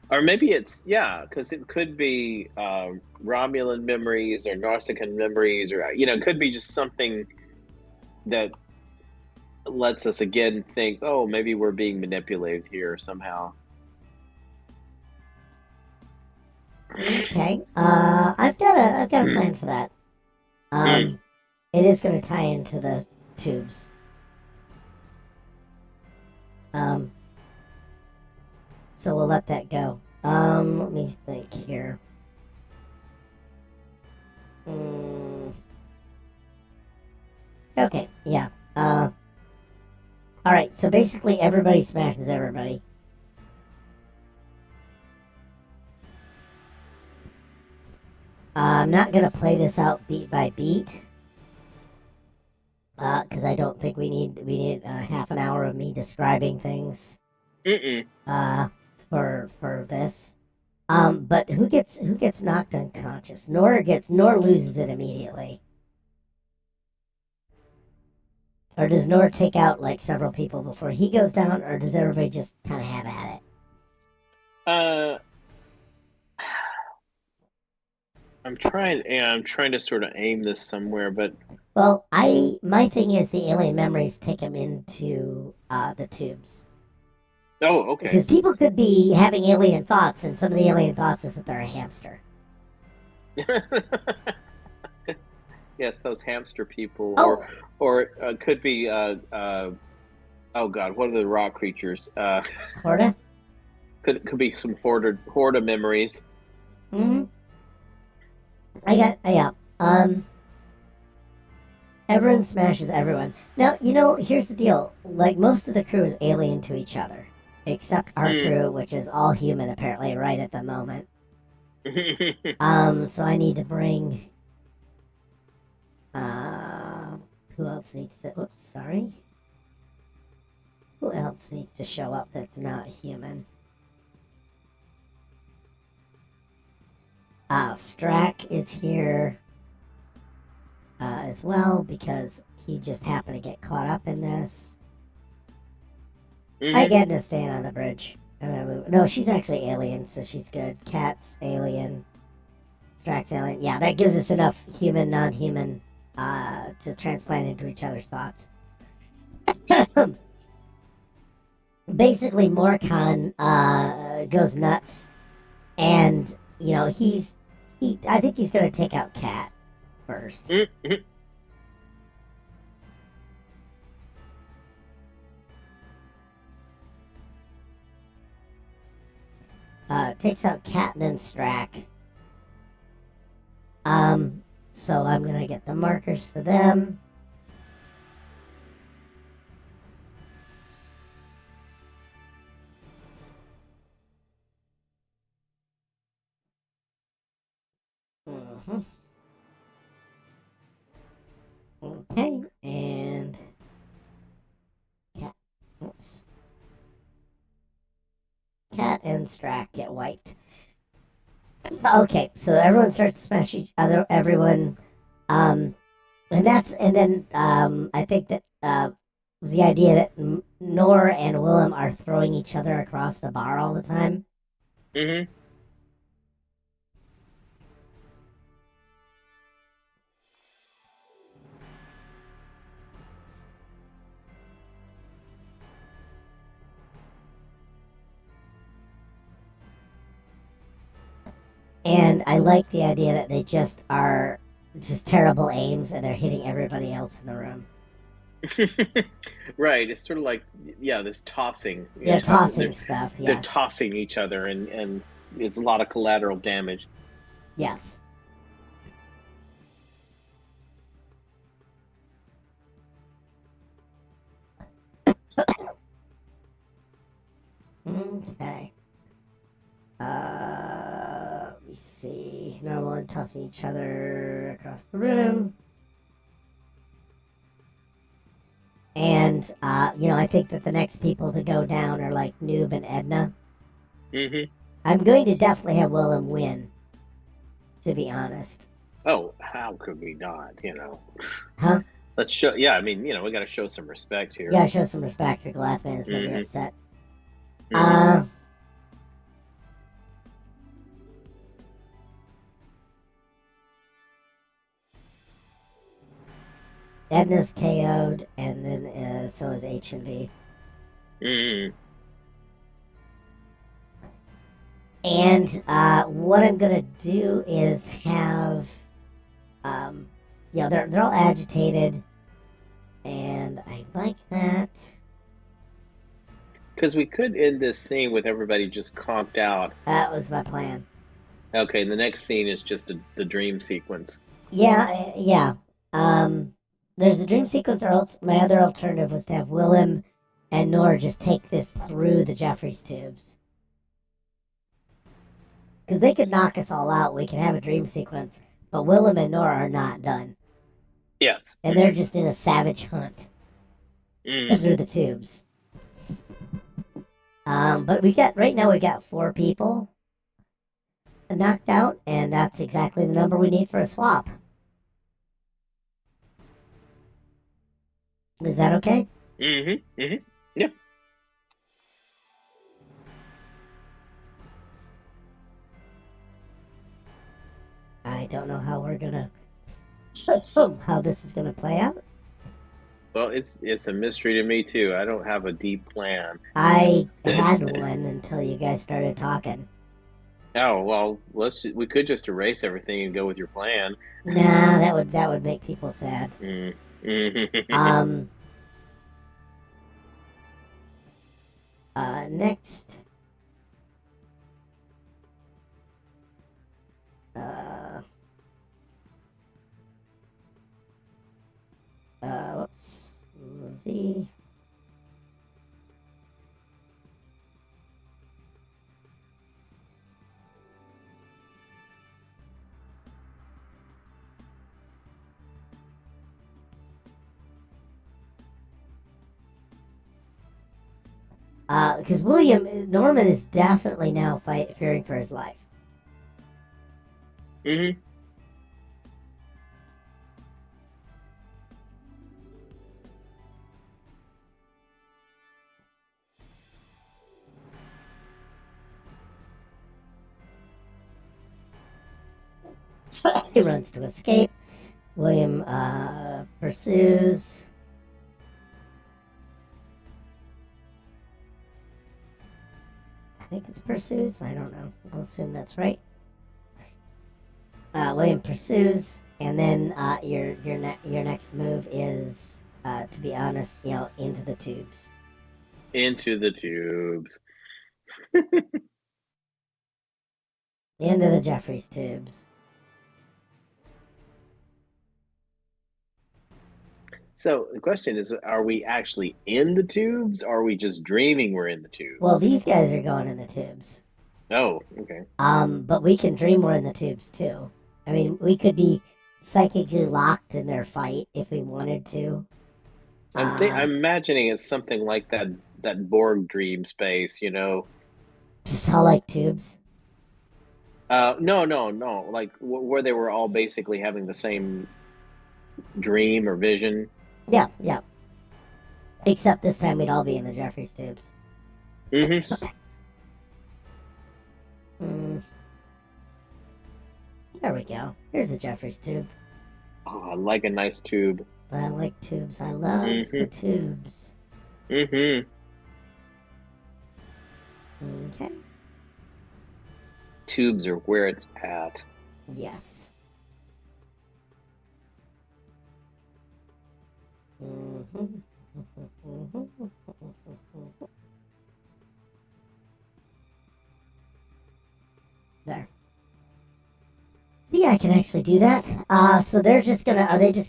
Speaker 3: Or maybe because it could be Romulan memories or Narsicaan memories, or it could be just something that lets us again think, oh, maybe we're being manipulated here somehow.
Speaker 1: Okay. I've got a plan for that. It is going to tie into the tubes. So we'll let that go. Let me think here. Okay, yeah. Alright, so basically everybody smashes everybody. I'm not gonna play this out beat by beat. Because I don't think we need half an hour of me describing things. For this. But who gets knocked unconscious? Nor loses it immediately. Or does Nor take out like several people before he goes down, or does everybody just kind of have at it?
Speaker 3: I'm trying to sort of aim this somewhere, but
Speaker 1: well, my thing is the alien memories take him into the tubes.
Speaker 3: Oh, okay.
Speaker 1: Because people could be having alien thoughts, and some of the alien thoughts is that they're a hamster.
Speaker 3: Yes, those hamster people,
Speaker 1: Oh.
Speaker 3: or could be oh God, what are the rock creatures?
Speaker 1: Horda?
Speaker 3: Could be some Horda memories.
Speaker 1: Mm-hmm. Yeah. Everyone smashes everyone. Now, here's the deal. Like, most of the crew is alien to each other. Except our crew, which is all human, apparently, right at the moment. So I need to bring. Who else needs to? Oops, sorry. Who else needs to show up that's not human? Strack is here as well because he just happened to get caught up in this. I get to stand on the bridge. No, she's actually alien, so she's good. Cat's alien. Strack's alien. Yeah, that gives us enough human, non-human to transplant into each other's thoughts. Basically, Morkan goes nuts, and I think he's gonna take out Cat first. Takes out Cat and then Strack. So I'm gonna get the markers for them. Okay, and Cat. Oops. Cat and Strack get wiped. Okay, so everyone starts to smash everyone. And then I think that the idea that Nor and Willem are throwing each other across the bar all the time. And I like the idea that they just are just terrible aims and they're hitting everybody else in the room.
Speaker 3: Right. It's sort of like, yeah, this tossing.
Speaker 1: Yeah, tossing stuff. Yes.
Speaker 3: They're tossing each other, and it's a lot of collateral damage.
Speaker 1: Yes. Okay. Let me see. Normal and tossing each other across the room. And, I think that the next people to go down are like Noob and Edna. I'm going to definitely have Willem win, to be honest.
Speaker 3: Oh, how could we not,
Speaker 1: Huh?
Speaker 3: Let's show, yeah, I mean, we got to show some respect here.
Speaker 1: Yeah, show some respect, or Glathman is going to be upset. Edna's KO'd, and then so is H and B. And what I'm gonna do is have, they're all agitated, and I like that.
Speaker 3: Because we could end this scene with everybody just conked out.
Speaker 1: That was my plan.
Speaker 3: Okay, and the next scene is just the dream sequence.
Speaker 1: Yeah. There's a dream sequence, or else my other alternative was to have Willem and Nor just take this through the Jefferies tubes. Because they could knock us all out. We could have a dream sequence, but Willem and Nor are not done.
Speaker 3: Yes.
Speaker 1: And they're just in a savage hunt through the tubes. But right now we got 4 people knocked out, and that's exactly the number we need for a swap. Is that okay?
Speaker 3: Yep.
Speaker 1: I don't know how we're gonna how this is gonna play out.
Speaker 3: Well, it's a mystery to me too. I don't have a deep plan.
Speaker 1: I had one until you guys started talking.
Speaker 3: Oh well, we could just erase everything and go with your plan.
Speaker 1: Nah, that would make people sad. Next. Whoops. Let's see. Because Norman is definitely now fearing for his life.
Speaker 3: Mm-hmm.
Speaker 1: He runs to escape. William pursues. I think it's pursues. I don't know. I'll assume that's right. William pursues, and then your next move is, to be honest, into the tubes.
Speaker 3: Into the tubes.
Speaker 1: Into the Jefferies tubes.
Speaker 3: So the question is, are we actually in the tubes, or are we just dreaming we're in the tubes?
Speaker 1: Well, these guys are going in the tubes.
Speaker 3: Oh, okay.
Speaker 1: But we can dream we're in the tubes too. I mean, we could be psychically locked in their fight if we wanted to.
Speaker 3: I'm imagining it's something like that Borg dream space,
Speaker 1: Just all like tubes.
Speaker 3: No, no, no. Like where they were all basically having the same dream or vision.
Speaker 1: Yeah, yeah. Except this time we'd all be in the Jefferies tubes.
Speaker 3: Mm-hmm.
Speaker 1: There we go. Here's a Jefferies tube.
Speaker 3: Oh, I like a nice tube.
Speaker 1: But I like tubes. I love the tubes.
Speaker 3: Mm-hmm.
Speaker 1: Okay.
Speaker 3: Tubes are where it's at.
Speaker 1: Yes. There. See, I can actually do that. So are they just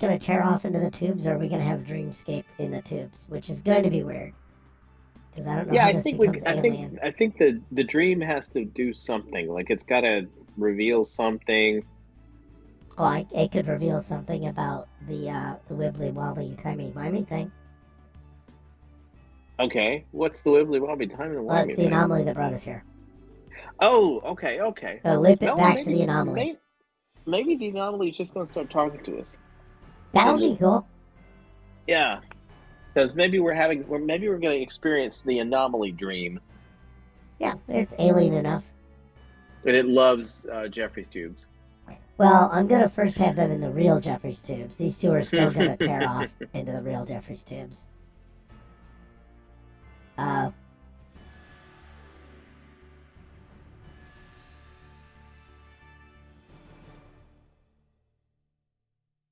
Speaker 1: gonna tear off into the tubes, or are we gonna have Dreamscape in the tubes? Which is going to be weird. Because I don't know how this becomes alien.
Speaker 3: I think the dream has to do something. Like it's gotta reveal something.
Speaker 1: Oh, it could reveal something about the wibbly wobbly timey wimey thing.
Speaker 3: Okay, what's the wibbly wobbly timey wimey?
Speaker 1: Well, it's the anomaly that brought us here.
Speaker 3: Oh, okay.
Speaker 1: So loop it back to the anomaly.
Speaker 3: Maybe the anomaly is just gonna start talking to us.
Speaker 1: That would be cool.
Speaker 3: Yeah, because maybe we're gonna experience the anomaly dream.
Speaker 1: Yeah, it's alien enough.
Speaker 3: And it loves Jefferies tubes.
Speaker 1: Well, I'm gonna first have them in the real Jefferies tubes. These two are still gonna tear off into the real Jefferies tubes.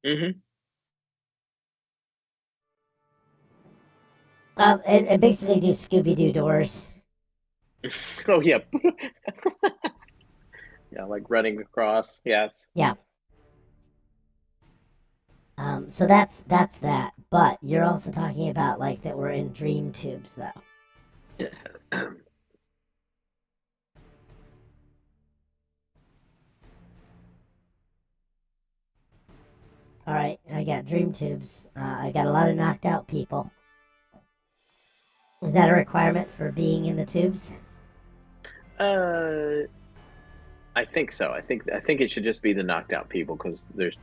Speaker 3: Mm-hmm.
Speaker 1: And basically do Scooby-Doo doors.
Speaker 3: Oh yeah. Yeah, like running across. Yes.
Speaker 1: Yeah. So that's that. But you're also talking about like that we're in dream tubes though. Alright, I got dream tubes. I got a lot of knocked out people. Is that a requirement for being in the tubes?
Speaker 3: I think so. I think it should just be the knocked out people because there's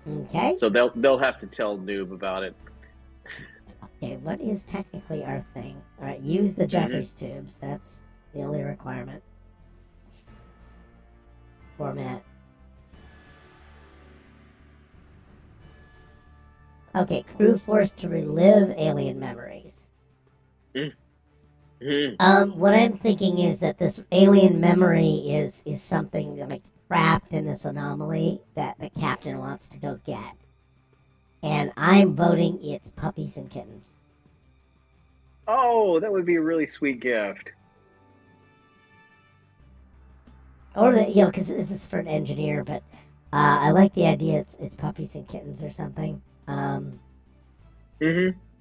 Speaker 1: Okay.
Speaker 3: So they'll have to tell Noob about it.
Speaker 1: Okay, what is technically our thing? Alright, use the Jefferies tubes. That's the only requirement. Format. Okay, crew forced to relive alien memories. What I'm thinking is that this alien memory is something like trapped in this anomaly that the captain wants to go get. And I'm voting it's puppies and kittens.
Speaker 3: Oh, that would be a really sweet gift.
Speaker 1: Or because this is for an engineer, but I like the idea. It's puppies and kittens or something.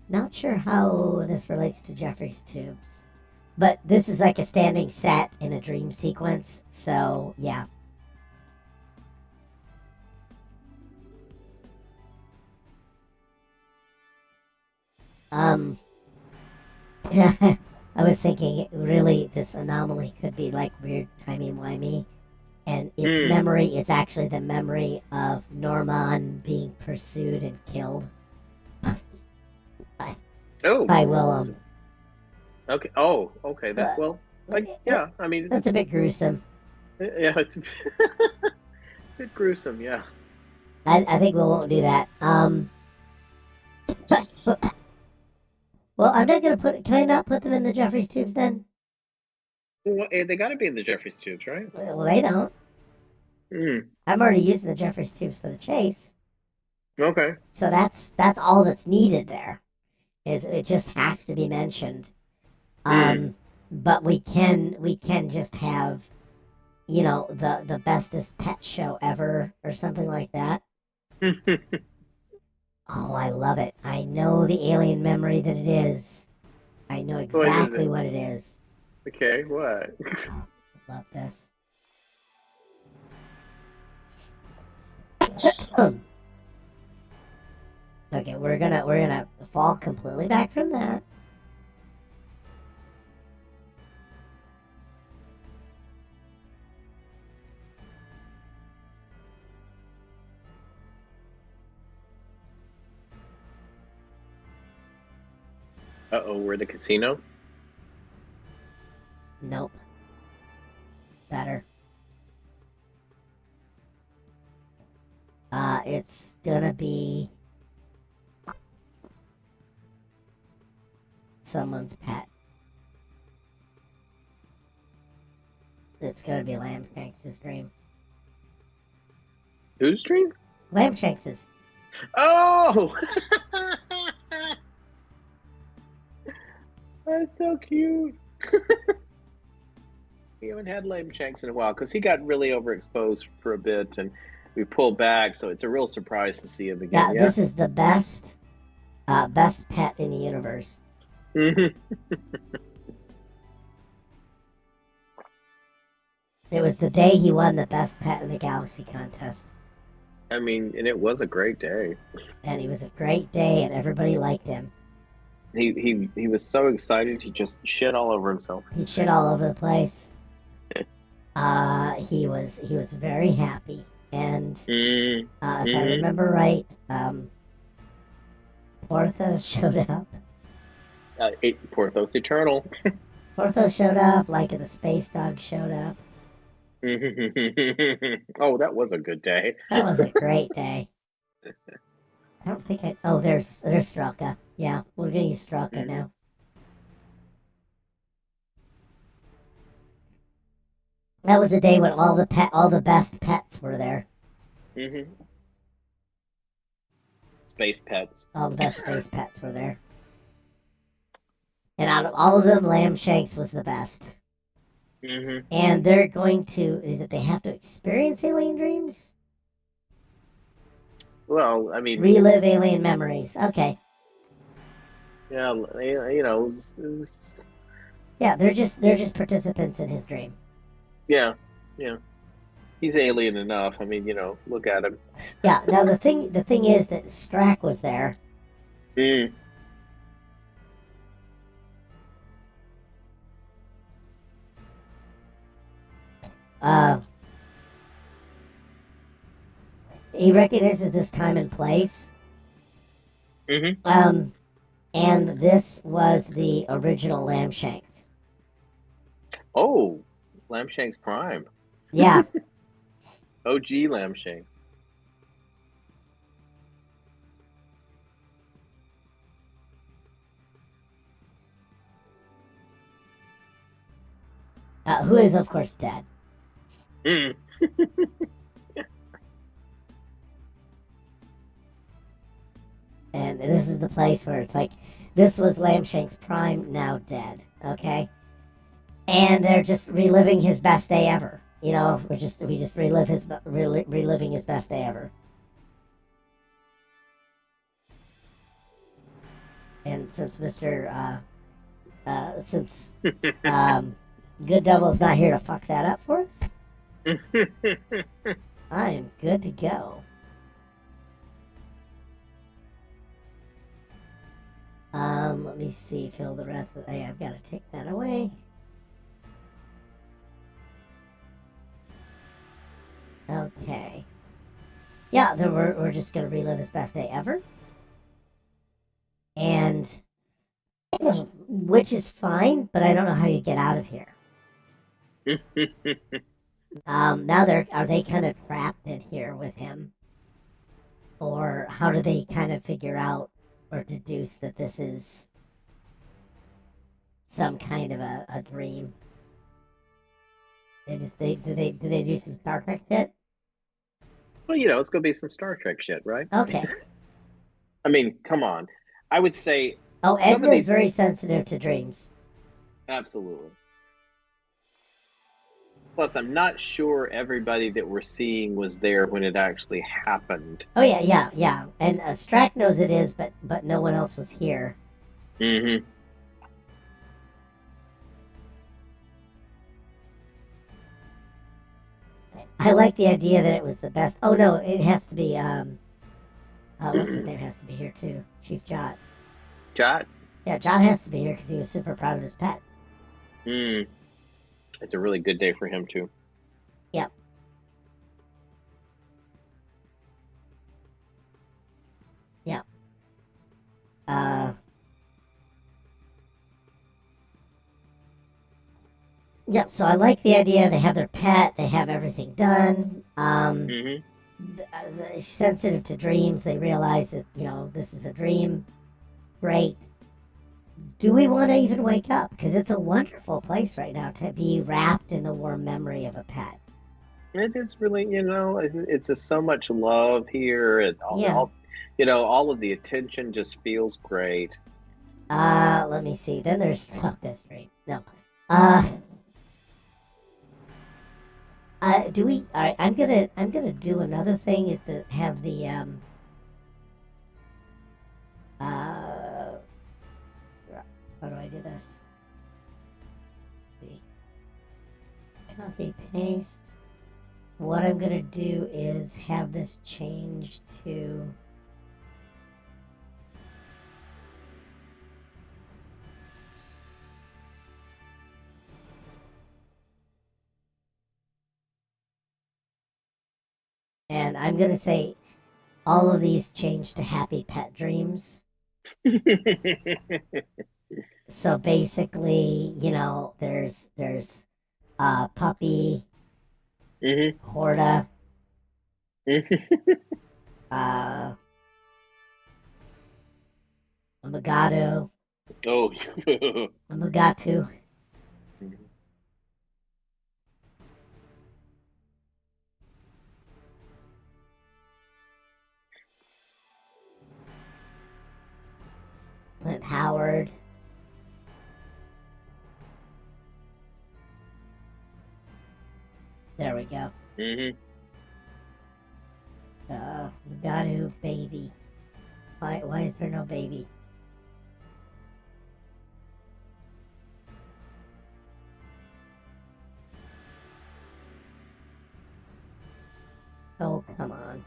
Speaker 1: Not sure how this relates to Jefferies tubes, but this is like a standing set in a dream sequence. So yeah. I was thinking, really, this anomaly could be like weird timey-wimey, and its memory is actually the memory of Norman being pursued and killed by,
Speaker 3: Oh,
Speaker 1: by Willem.
Speaker 3: okay. Oh, okay. That well, yeah. I mean,
Speaker 1: That's a bit gruesome.
Speaker 3: yeah, it's a bit gruesome. Yeah.
Speaker 1: I think we won't do that. Well, I'm not gonna put. Can I not put them in the Jefferies tubes then?
Speaker 3: Well, they got to be in the Jefferies tubes, right?
Speaker 1: Well, they don't.
Speaker 3: Mm.
Speaker 1: I'm already using the Jefferies tubes for the chase,
Speaker 3: Okay.
Speaker 1: so that's all that's needed there. Is it just has to be mentioned. But we can just have, the bestest pet show ever or something like that. Oh, I love it. I know the alien memory that it is. I know
Speaker 3: What is
Speaker 1: exactly
Speaker 3: it?
Speaker 1: what it is.
Speaker 3: Okay. What?
Speaker 1: Oh, love this. Okay, we're gonna fall completely back from that.
Speaker 3: Uh-oh, we're the casino.
Speaker 1: Nope. Better. It's gonna be someone's pet. It's gonna be Lambshanks' dream.
Speaker 3: Whose dream?
Speaker 1: Lambshanks'.
Speaker 3: Oh! That's so cute. We haven't had Lame Shanks in a while because he got really overexposed for a bit, and we pulled back. So it's a real surprise to see him again.
Speaker 1: Yeah, this is the best pet in the universe.
Speaker 3: Mm-hmm.
Speaker 1: It was the day he won the best pet in the galaxy contest.
Speaker 3: I mean, and it was a great day.
Speaker 1: And he was a great day, and everybody liked him.
Speaker 3: He was so excited he just shit all over himself.
Speaker 1: He shit all over the place. He was very happy, and if I remember right, Porthos showed up.
Speaker 3: Porthos Eternal.
Speaker 1: Porthos showed up, like the space dog showed up.
Speaker 3: Oh, that was a good day.
Speaker 1: That was a great day. I don't think I. Oh, there's Strelka. Yeah, we're gonna use Strelka now. That was the day when all the best pets were there.
Speaker 3: Mm-hmm. Space pets.
Speaker 1: All the best space pets were there. And out of all of them, Lambshanks was the best.
Speaker 3: Mm-hmm.
Speaker 1: And they're going to. Is it they have to experience alien dreams?
Speaker 3: Well, I mean,
Speaker 1: Relive alien memories. Okay.
Speaker 3: yeah, you know,
Speaker 1: Yeah, they're just participants in his dream.
Speaker 3: yeah. He's alien enough. I mean, look at him.
Speaker 1: Yeah. Now the thing is that Strack was there.
Speaker 3: Mm.
Speaker 1: He recognizes this time and place.
Speaker 3: Mm-hmm.
Speaker 1: And this was the original Lambshanks.
Speaker 3: Oh, Lambshanks Prime.
Speaker 1: Yeah.
Speaker 3: OG Lambshanks.
Speaker 1: Who is of course dead.
Speaker 3: Mm.
Speaker 1: And this is the place where it's like, this was Lambshanks Prime, now dead. Okay, and they're just reliving his best day ever. We just reliving his best day ever. And since Good Devil's not here to fuck that up for us, I am good to go. let me see. Fill the rest. I've got to take that away. Okay. Yeah, then we're just gonna relive his best day ever, and which is fine, but I don't know how you get out of here. Now are they kind of trapped in here with him, or how do they kind of figure out or deduce that this is some kind of a dream? Do they do some Star Trek shit?
Speaker 3: Well, it's gonna be some Star Trek shit, right?
Speaker 1: Okay.
Speaker 3: I mean, come on. I would say
Speaker 1: Oh,
Speaker 3: some of
Speaker 1: Edna is
Speaker 3: these
Speaker 1: very sensitive to dreams.
Speaker 3: absolutely. Plus, I'm not sure everybody that we're seeing was there when it actually happened.
Speaker 1: Oh yeah. And Strack knows it is, but no one else was here.
Speaker 3: Mm-hmm.
Speaker 1: I like the idea that it was the best. Oh no, it has to be what's his name has to be here too. Chief Jot.
Speaker 3: Jot?
Speaker 1: Yeah, Jot has to be here because he was super proud of his pet.
Speaker 3: It's a really good day for him too.
Speaker 1: Yep. Yep. Yep. So I like the idea. They have their pet. They have everything done.
Speaker 3: Mm-hmm.
Speaker 1: Sensitive to dreams. They realize that this is a dream. Great. Do we want to even wake up? Because it's a wonderful place right now to be wrapped in the warm memory of a pet.
Speaker 3: It is really, it's just so much love here, and
Speaker 1: Yeah.
Speaker 3: all of the attention just feels great.
Speaker 1: Let me see. Then there's this dream. No. Do we? All right. I'm gonna do another thing at the have the how do I do this? Let's see. Copy paste. What I'm gonna do is have this changed to. And I'm gonna say all of these change to happy pet dreams. So basically, there's puppy,
Speaker 3: Mm-hmm.
Speaker 1: Horda,
Speaker 3: Mm-hmm.
Speaker 1: a Mugatu,
Speaker 3: Oh.
Speaker 1: a Mugatu. Clint Howard. There we go.
Speaker 3: Mm-hmm.
Speaker 1: Mugatu baby. Why is there no baby? Oh, come on.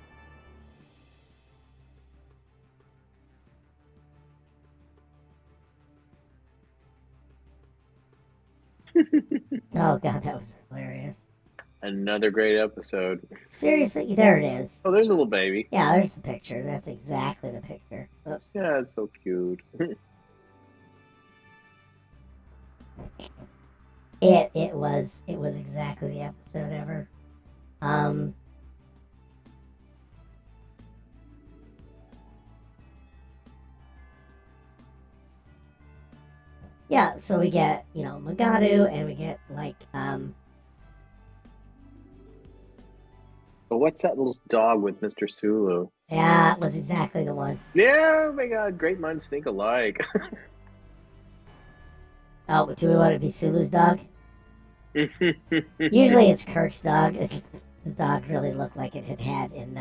Speaker 1: Oh god, that was hilarious.
Speaker 3: Another great episode.
Speaker 1: Seriously, there it is.
Speaker 3: Oh, there's a little baby.
Speaker 1: Yeah, there's the picture. That's exactly the picture. Oops.
Speaker 3: Yeah, it's so cute.
Speaker 1: It was exactly the episode ever. Yeah, so we get, Mugatu, and we get,
Speaker 3: But what's that little dog with Mr. Sulu?
Speaker 1: yeah, it was exactly the one.
Speaker 3: Yeah, oh my god, great minds think alike.
Speaker 1: Oh, do we want it to be Sulu's dog? Usually it's Kirk's dog. The dog really looked like it had in,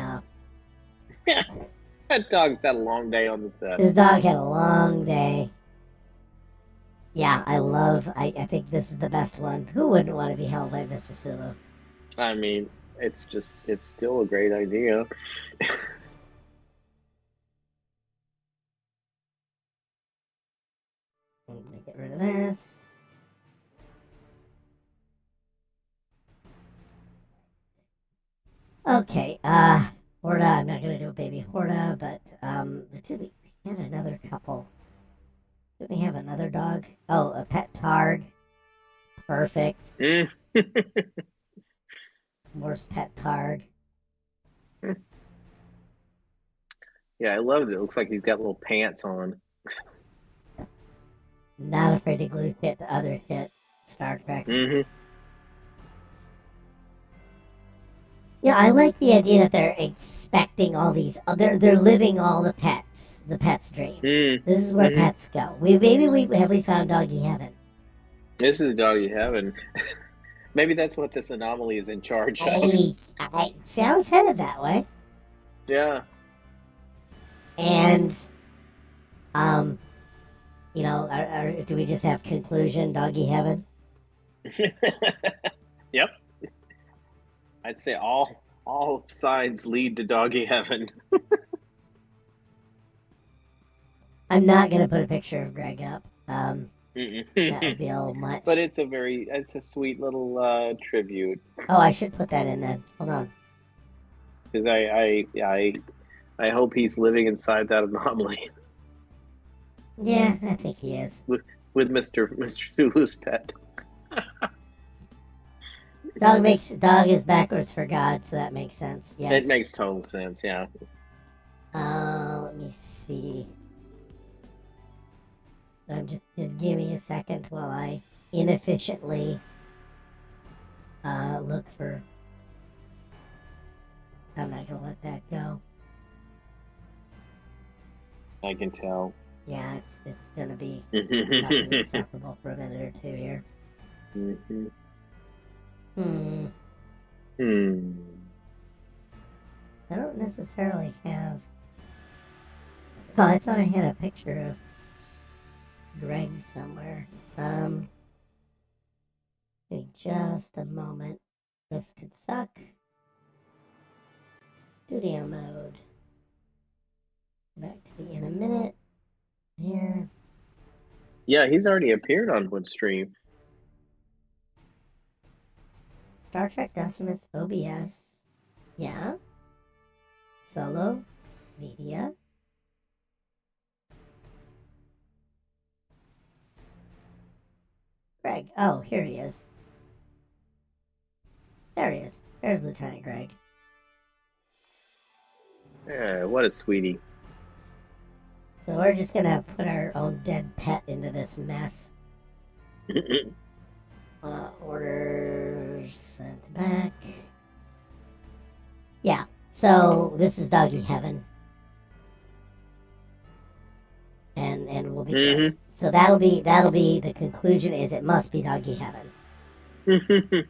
Speaker 3: That dog's had a long day on the set.
Speaker 1: His dog had a long day. Yeah, I think this is the best one. Who wouldn't want to be held by Mr. Sulu?
Speaker 3: I mean, it's still a great idea.
Speaker 1: this. Okay, Horta, I'm not gonna do a baby Horta, but, we had another couple. Did we have another dog? Oh, a pet Targ. Perfect. Worst pet Targ.
Speaker 3: Yeah, I love it. It looks like he's got little pants on.
Speaker 1: Not afraid to glue shit to other shit. Star Trek.
Speaker 3: Mm-hmm.
Speaker 1: Yeah, I like the idea that they're expecting all these. They're living all the pets' dreams. This is where pets go. Have we found doggy heaven?
Speaker 3: This is doggy heaven. Maybe that's what this anomaly is in charge of.
Speaker 1: I sounds headed that way.
Speaker 3: Yeah.
Speaker 1: And, do we just have conclusion, doggy heaven?
Speaker 3: Yep. I'd say all signs lead to doggy heaven.
Speaker 1: I'm not gonna put a picture of Greg up. That would be a little much.
Speaker 3: But it's a sweet little tribute.
Speaker 1: Oh, I should put that in then. Hold on.
Speaker 3: Because I hope he's living inside that anomaly.
Speaker 1: Yeah, I think he is.
Speaker 3: With Mr. Tulu's pet.
Speaker 1: Dog is backwards for God, so that makes sense. Yes.
Speaker 3: It makes total sense, yeah.
Speaker 1: Let me see. I'm just gonna give me a second while I inefficiently look for. I'm not gonna let that go.
Speaker 3: I can tell.
Speaker 1: Yeah, it's gonna be fucking insufferable for a minute or two here. I don't necessarily have. Oh, I thought I had a picture of Greg somewhere. Give me just a moment. This could suck. Studio mode. Back to the in a minute. Here.
Speaker 3: Yeah, he's already appeared on Woodstream.
Speaker 1: Star Trek Documents OBS. Yeah. Solo. Media. Greg. Oh, here he is. There he is. There's Lieutenant Greg.
Speaker 3: Yeah, what a sweetie.
Speaker 1: So we're just gonna put our own dead pet into this mess. Orders sent back. Yeah. So this is doggy heaven. And we'll be good. So that'll be the conclusion is it must be doggy heaven.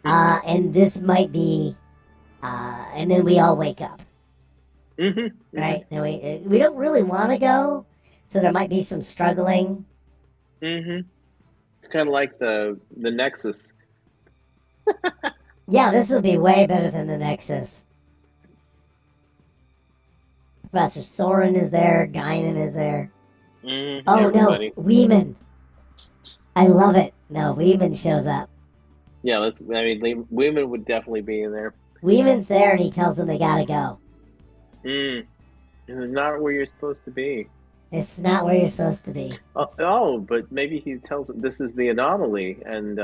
Speaker 1: And this might be and then we all wake up. Right? Then we don't really want to go, so there might be some struggling.
Speaker 3: It's kind of like the Nexus.
Speaker 1: Yeah, this will be way better than the Nexus. Professor Soren is there, Guinan is there. Oh
Speaker 3: everybody.
Speaker 1: no, Weeman. I love it. No, Weeman shows up.
Speaker 3: Yeah, Weeman would definitely be in there.
Speaker 1: Weeman's there and he tells them they gotta go.
Speaker 3: It's not where you're supposed to be.
Speaker 1: It's not where you're supposed to be.
Speaker 3: But maybe he tells them this is the anomaly, and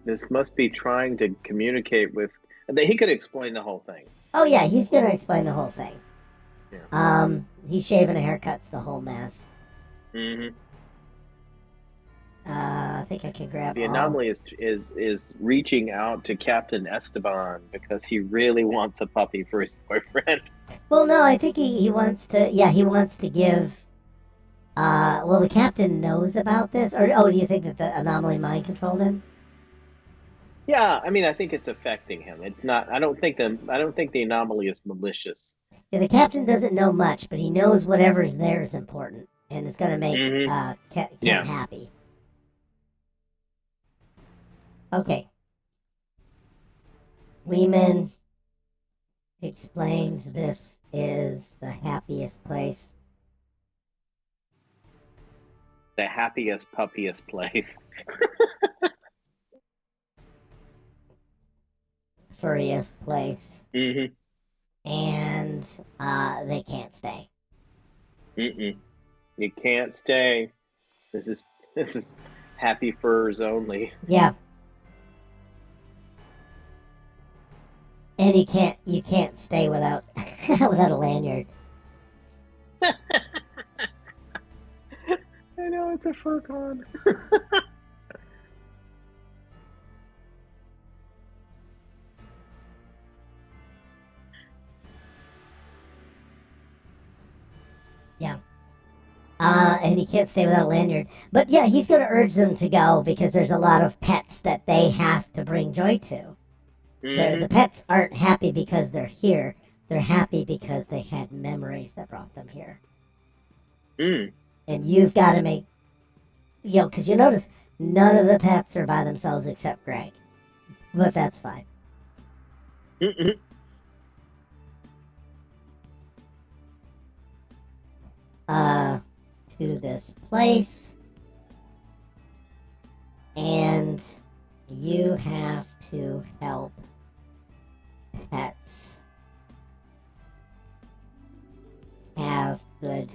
Speaker 3: this must be trying to communicate with. He could explain the whole thing.
Speaker 1: Oh yeah, he's gonna explain the whole thing.
Speaker 3: Yeah.
Speaker 1: He's shaving a haircut's the whole mess. I think I can grab
Speaker 3: the anomaly is reaching out to Captain Esteban because he really wants a puppy for his boyfriend.
Speaker 1: Well, no, I think he wants to. Yeah, he wants to give. Well, the captain knows about this, or do you think that the anomaly mind controlled him?
Speaker 3: Yeah, I think it's affecting him. It's not. I don't think the anomaly is malicious.
Speaker 1: Yeah, the captain doesn't know much, but he knows whatever's there is important, and it's gonna make Ken happy. Okay. Weeman explains this is the happiest place.
Speaker 3: the happiest, puppiest place.
Speaker 1: Furriest place.
Speaker 3: Mm-hmm.
Speaker 1: And they can't stay.
Speaker 3: Mm-mm. You can't stay. This is happy furs only.
Speaker 1: Yeah. And you can't stay without without a lanyard.
Speaker 3: I know, it's a fur con.
Speaker 1: Yeah. And you can't stay without a lanyard. But yeah, he's going to urge them to go because there's a lot of pets that they have to bring joy to.
Speaker 3: Mm-hmm.
Speaker 1: The pets aren't happy because they're here. They're happy because they had memories that brought them here.
Speaker 3: Mm.
Speaker 1: And you've got to make, because you notice none of the pets are by themselves except Greg. But that's fine.
Speaker 3: Mm-mm.
Speaker 1: To this place. And you have to help pets have good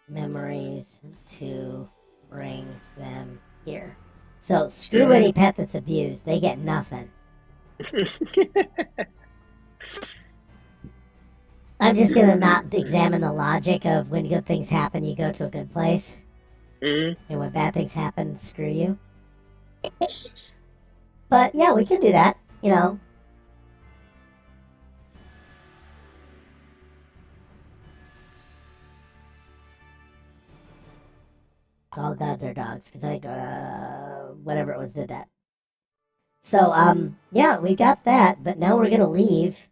Speaker 1: memories to bring them here. So screw any pet that's abused. They get nothing. I'm just going to not examine the logic of when good things happen, you go to a good place.
Speaker 3: Mm-hmm.
Speaker 1: And when bad things happen, screw you. But yeah, we can do that, All gods are dogs, because I think whatever it was did that. So yeah, we got that, but now we're gonna leave,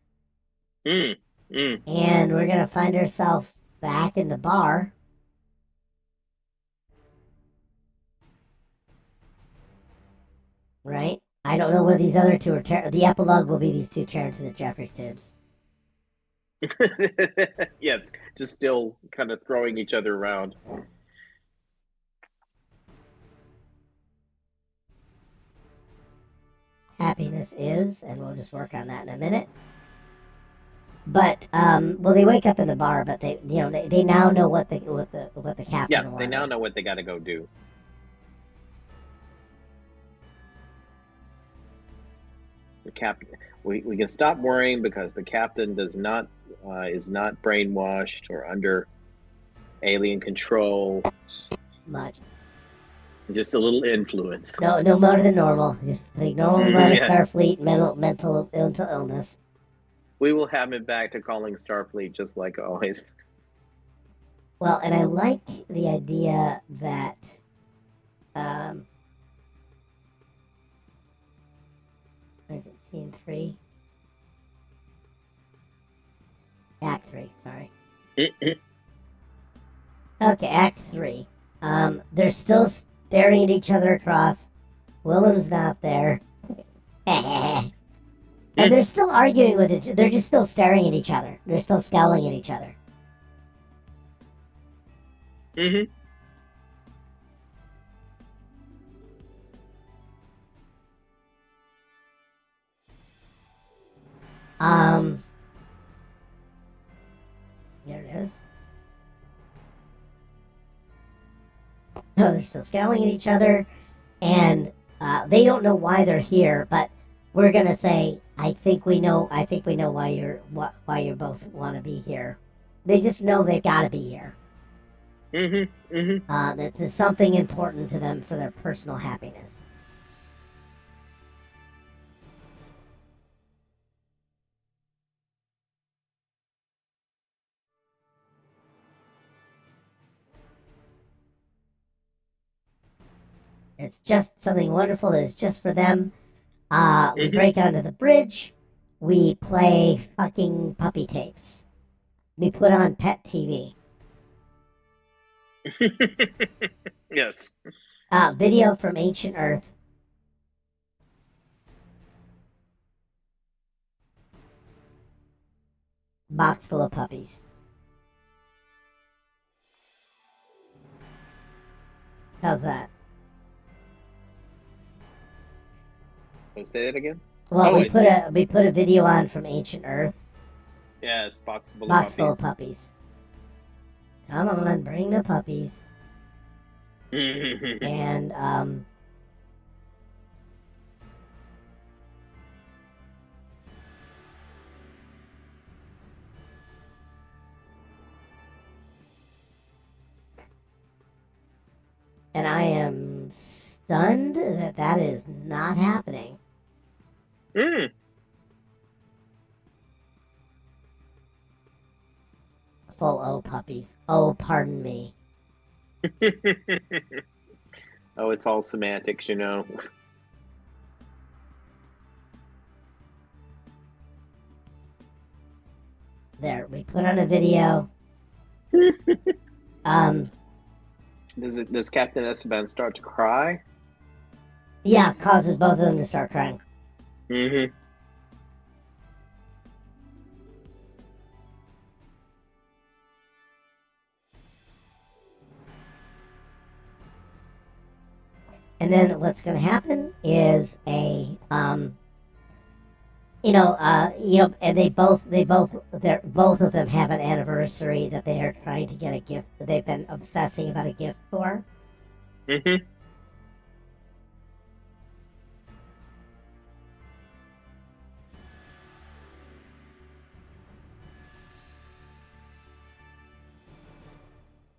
Speaker 3: Mm. Mm.
Speaker 1: and we're gonna find ourselves back in the bar. Right? I don't know where these other two are. The epilogue will be these two tearing to the Jefferies tubes.
Speaker 3: Yes, just still kind of throwing each other around.
Speaker 1: Happiness is, and we'll just work on that in a minute. But well, they wake up in the bar, but they now know what the captain
Speaker 3: Yeah,
Speaker 1: wanted.
Speaker 3: they now know what they got to go do. The captain, we can stop worrying because the captain is not brainwashed or under alien control.
Speaker 1: Much.
Speaker 3: Just a little influence.
Speaker 1: No more than normal. Just like normal amount of
Speaker 3: Yeah.
Speaker 1: Starfleet mental illness.
Speaker 3: We will have him back to calling Starfleet just like always.
Speaker 1: Well, and I like the idea that is it scene 3? Act 3, sorry. Okay, Act 3. They're still staring at each other across. Willem's not there. And they're still arguing with it. They're just still staring at each other. They're still scowling at each other.
Speaker 3: Mm-hmm.
Speaker 1: There it is. No, they're still scowling at each other, and they don't know why they're here. But we're gonna say, I think we know why you both want to be here. They just know they've got to be here.
Speaker 3: Mm-hmm. Mm-hmm.
Speaker 1: There's something important to them for their personal happiness. It's just something wonderful that is just for them. We break onto the bridge. We play fucking puppy tapes. We put on pet TV.
Speaker 3: Yes.
Speaker 1: Video from ancient Earth. Box full of puppies. How's that?
Speaker 3: Can I say that again?
Speaker 1: Well,
Speaker 3: Oh,
Speaker 1: we
Speaker 3: I see.
Speaker 1: we put a video on from Ancient Earth.
Speaker 3: Yeah, it's box full of
Speaker 1: Box full of
Speaker 3: puppies.
Speaker 1: puppies. Come on, bring the puppies. And I am stunned that that is not happening.
Speaker 3: Mm.
Speaker 1: Full O puppies. Oh, pardon me.
Speaker 3: Oh, it's all semantics, you know.
Speaker 1: There, we put on a video.
Speaker 3: Does Captain Esteban start to cry?
Speaker 1: Yeah, causes both of them to start crying.
Speaker 3: Mm-hmm.
Speaker 1: And then what's going to happen is and both of them have an anniversary that they are trying to get a gift. They've been obsessing about a gift for.
Speaker 3: Mm-hmm.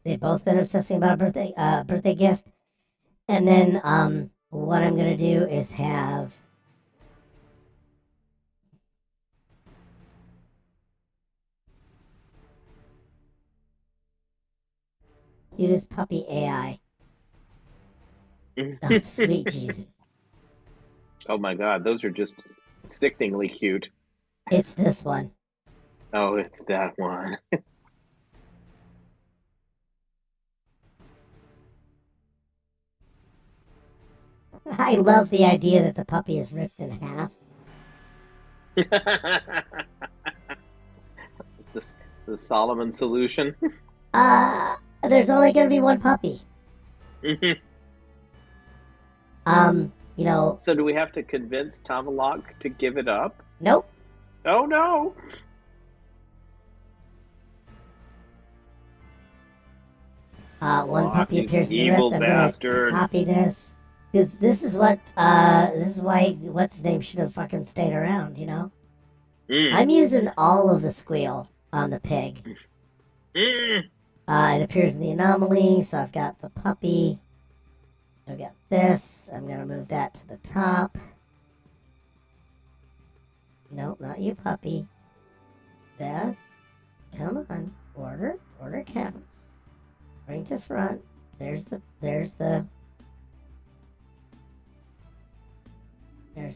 Speaker 1: They've both been obsessing about a birthday gift. And then what I'm gonna do is have use puppy AI. Oh, sweet Jesus.
Speaker 3: Oh my God, those are just sickeningly cute.
Speaker 1: It's this one.
Speaker 3: Oh, it's that one.
Speaker 1: I love the idea that the puppy is ripped in half.
Speaker 3: The Solomon solution.
Speaker 1: There's only gonna be one puppy. You know.
Speaker 3: So do we have to convince Tomalak to give it up?
Speaker 1: Nope.
Speaker 3: Oh no.
Speaker 1: One puppy appears in the
Speaker 3: evil
Speaker 1: rift. I'm
Speaker 3: bastard.
Speaker 1: gonna copy this. Because this is what, this is why, what's his name should have fucking stayed around, you know? I'm using all of the squeal on the pig. It appears in the anomaly, so I've got the puppy. I've got this. I'm gonna move that to the top. No, not you, puppy. This. Come on. Order. Order counts. Bring to front. There's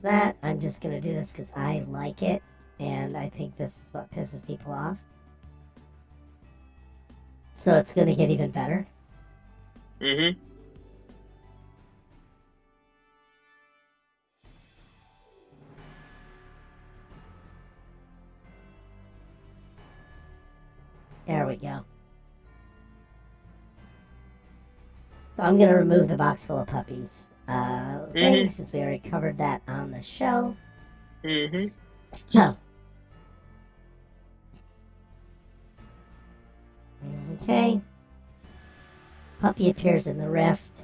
Speaker 1: that. I'm just gonna do this because I like it, and I think this is what pisses people off. So it's gonna get even better.
Speaker 3: Mm-hmm.
Speaker 1: There we go. So I'm gonna remove the box full of puppies. Thing, since we already covered that on the show. So. Okay. Puppy appears in the rift,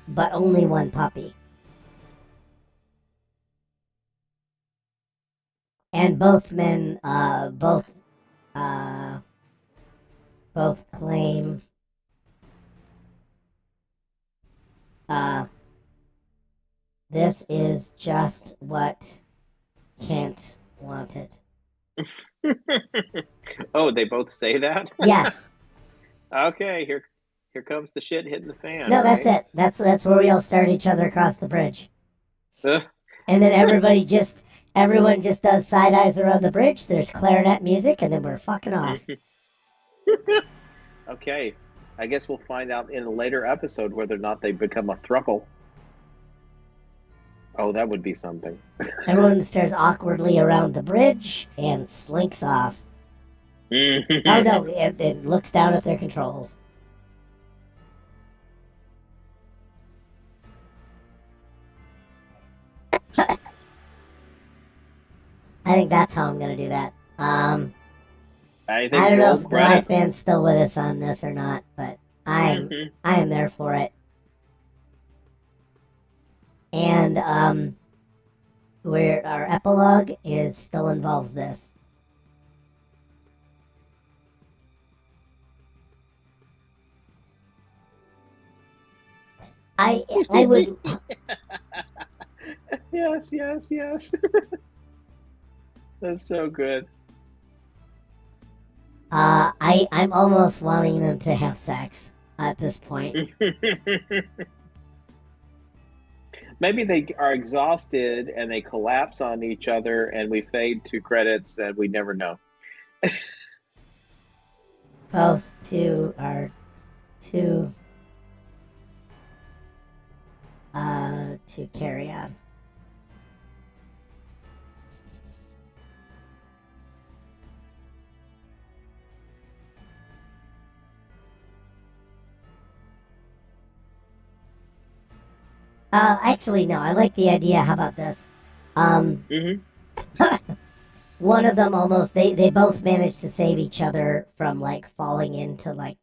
Speaker 1: but only one puppy. And both men, both claim, this is just what Kent wanted.
Speaker 3: Oh, they both say that?
Speaker 1: Yes.
Speaker 3: Okay, here comes the shit hitting the fan.
Speaker 1: No,
Speaker 3: right?
Speaker 1: that's it. That's where we all start each other across the bridge. And then everyone just does side eyes around the bridge. There's clarinet music, and then we're fucking off.
Speaker 3: Okay, I guess we'll find out in a later episode whether or not they become a thruple. Oh, that would be something.
Speaker 1: Everyone stares awkwardly around the bridge and slinks off. Oh no, it looks down at their controls. I think that's how I'm gonna do that.
Speaker 3: I think
Speaker 1: I don't know
Speaker 3: roll
Speaker 1: if
Speaker 3: credits.
Speaker 1: Goliathman's still with us on this or not, but I am there for it. And where our epilogue is still involves this. I would
Speaker 3: Yes. That's so good.
Speaker 1: I'm almost wanting them to have sex at this point.
Speaker 3: Maybe they are exhausted and they collapse on each other, and we fade to credits, and we never know.
Speaker 1: Both two are to carry on. Actually, no. I like the idea. How about this?
Speaker 3: Mm-hmm.
Speaker 1: One of them almost they both managed to save each other from like falling into like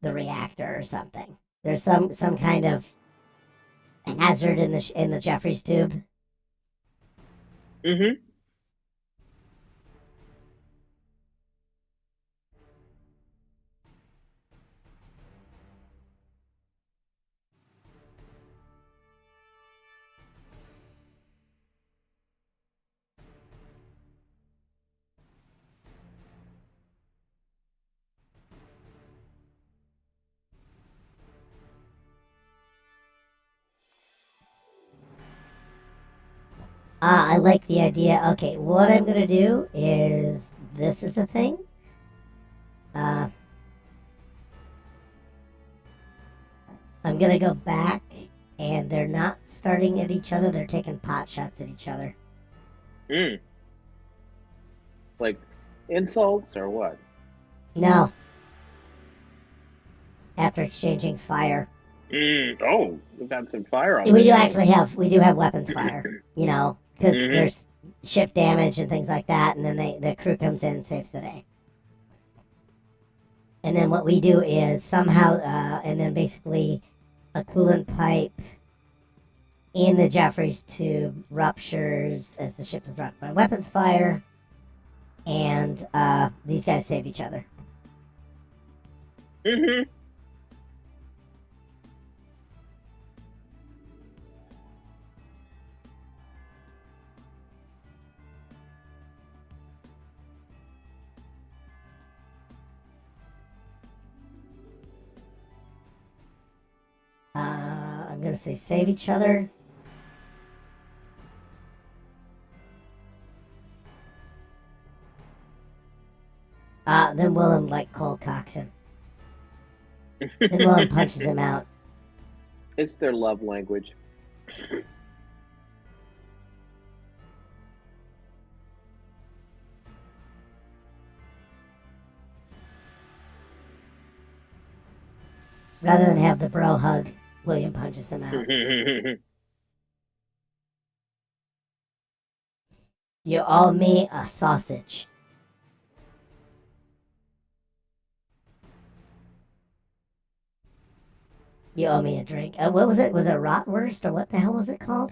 Speaker 1: the reactor or something. There's some kind of hazard in the Jefferies tube.
Speaker 3: Mm-hmm.
Speaker 1: I like the idea. Okay, what I'm gonna do is this is the thing. I'm gonna go back, and they're not starting at each other. They're taking pot shots at each other.
Speaker 3: Like insults or what?
Speaker 1: No. After exchanging fire.
Speaker 3: Oh, we've got some fire on.
Speaker 1: We do have weapons fire. You know, because there's ship damage and things like that, and then the crew comes in and saves the day. And then what we do is somehow, and then basically a coolant pipe in the Jefferies tube ruptures as the ship is rocked by weapons fire, and these guys save each other.
Speaker 3: Mm-hmm.
Speaker 1: I'm gonna say save each other. Then Willem like cold cocks him. Then Willem punches him out.
Speaker 3: It's their love language.
Speaker 1: Rather than have the bro hug, William punches him out. You owe me a sausage. You owe me a drink. What was it? Was it Rotwurst or what the hell was it called?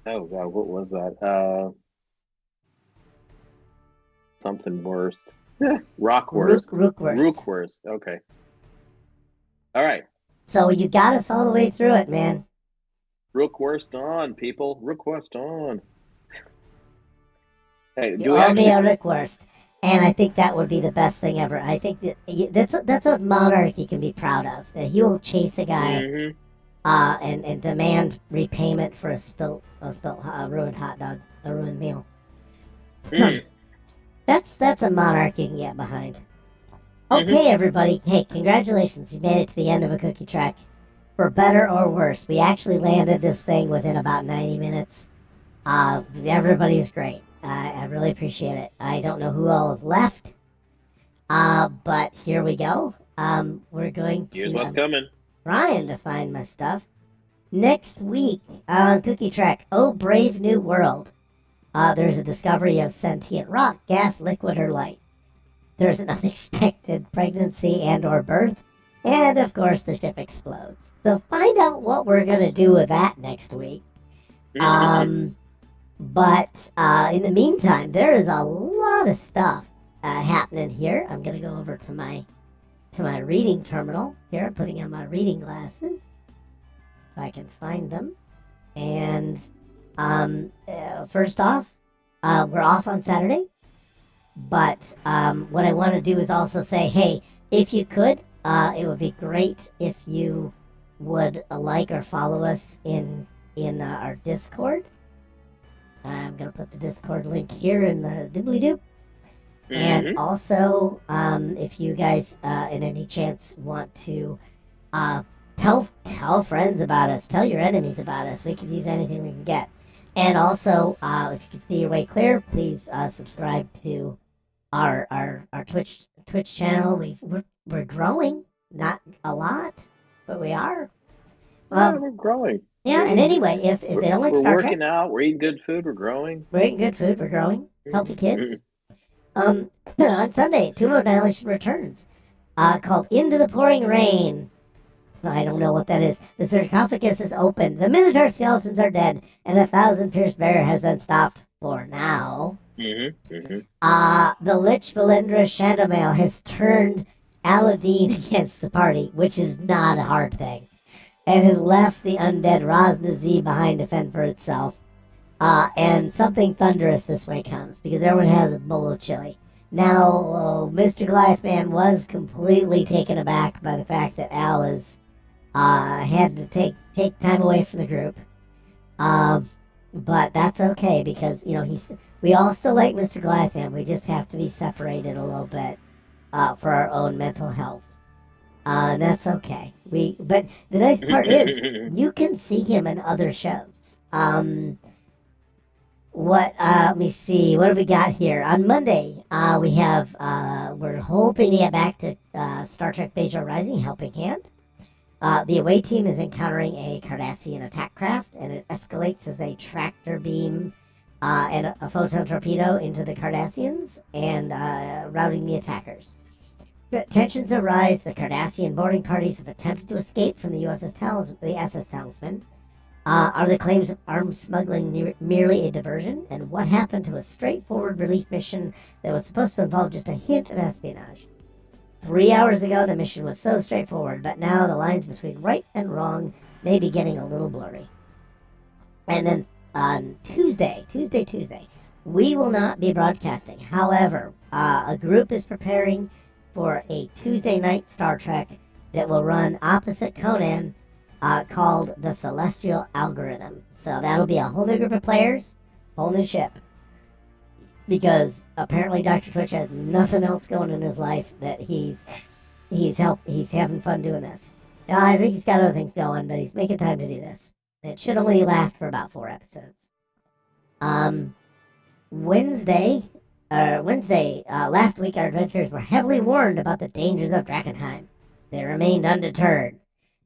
Speaker 3: Oh God, what was that? Something worst. Rockwurst.
Speaker 1: Rookwurst.
Speaker 3: Okay. All right.
Speaker 1: So you got us all the way through it, man.
Speaker 3: Rookwurst on, people. Rookwurst on. Hey,
Speaker 1: You owe me a Rookwurst. And I think that would be the best thing ever. I think that's what monarchy can be proud of. That he will chase a guy, and demand repayment for a ruined hot dog, a ruined meal. That's a monarchy you can get behind. Okay, everybody. Hey, congratulations! You made it to the end of a cookie track. For better or worse, we actually landed this thing within about 90 minutes. Everybody was great. I really appreciate it. I don't know who all is left, but here we go. We're going to...
Speaker 3: Here's what's coming.
Speaker 1: Trying to find my stuff. Next week on Cookie Track, Oh Brave New World. There's a discovery of sentient rock, gas, liquid, or light. There's an unexpected pregnancy and or birth. And, of course, the ship explodes. So find out what we're going to do with that next week. But in the meantime, there is a lot of stuff happening here. I'm going to go over to my reading terminal. Here, I'm putting on my reading glasses. If I can find them. And first off, we're off on Saturday. But what I want to do is also say, hey, if you could, it would be great if you would like or follow us in our Discord. I'm going to put the Discord link here in the doobly-doo. And also, if you guys, in any chance, want to tell friends about us, tell your enemies about us. We can use anything we can get. And also, if you can see your way clear, please subscribe to our Twitch channel. We're growing, not a lot, but we are.
Speaker 3: We're growing.
Speaker 1: Yeah, and anyway, if they don't like Star Trek,
Speaker 3: we're working out, we're eating good food, we're growing.
Speaker 1: We're eating good food, we're growing. Healthy kids. On Sunday, Tomb of Annihilation returns, called Into the Pouring Rain. I don't know what that is. The sarcophagus is open, the Minotaur skeletons are dead, and a 1,000-pierced bear has been stopped for now. The Lich Valendra Shandomail has turned Aladdin against the party, which is not a hard thing, and has left the undead Raznazi behind to fend for itself. And something thunderous this way comes, because everyone has a bowl of chili. Now, Mr. Goliath Man was completely taken aback by the fact that Al is, had to take time away from the group. But that's okay, because, we all still like Mr. Goliath Man, we just have to be separated a little bit, for our own mental health. And that's okay. But the nice part is, you can see him in other shows. Let me see, what have we got here? On Monday, we have, we're hoping to get back to Star Trek Bajor Rising, Helping Hand. The away team is encountering a Cardassian attack craft, and it escalates as they tractor beam and a photon torpedo into the Cardassians and routing the attackers. Tensions arise. The Cardassian boarding parties have attempted to escape from the SS Talisman. Are the claims of arms smuggling merely a diversion? And what happened to a straightforward relief mission that was supposed to involve just a hint of espionage? 3 hours ago, the mission was so straightforward, but now the lines between right and wrong may be getting a little blurry. And then on Tuesday, we will not be broadcasting. However, a group is preparing for a Tuesday night Star Trek that will run opposite Conan, called the Celestial Algorithm. So that'll be a whole new group of players, whole new ship. Because apparently Dr. Twitch has nothing else going in his life that he's having fun doing this. I think he's got other things going, but he's making time to do this. It should only last for about 4 episodes. Wednesday, last week our adventurers were heavily warned about the dangers of Drakenheim. They remained undeterred,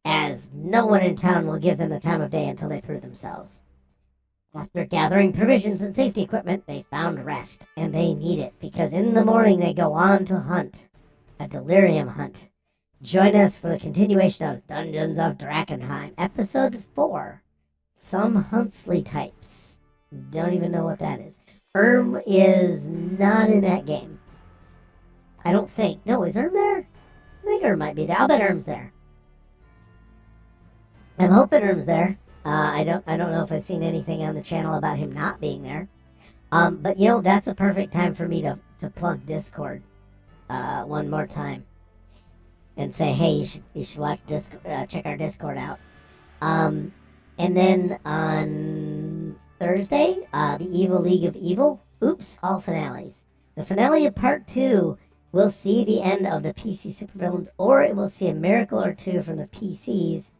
Speaker 1: as no one in town will give them the time of day until they prove themselves. After gathering provisions and safety equipment, they found rest, and they need it, because in the morning they go on to hunt, a delirium hunt. Join us for the continuation of Dungeons of Drakenheim, Episode 4, Some Huntsley Types. Don't even know what that is. is not in that game. I don't think. No, is there? I think might be there. I'll bet Erm's there. I'm hoping Erm's there. I don't know if I've seen anything on the channel about him not being there. But that's a perfect time for me to plug Discord one more time and say, hey, you should watch check our Discord out. And then on Thursday, the Evil League of Evil. Oops, all finales. The finale of Part 2 will see the end of the PC supervillains, or it will see a miracle or two from the PCs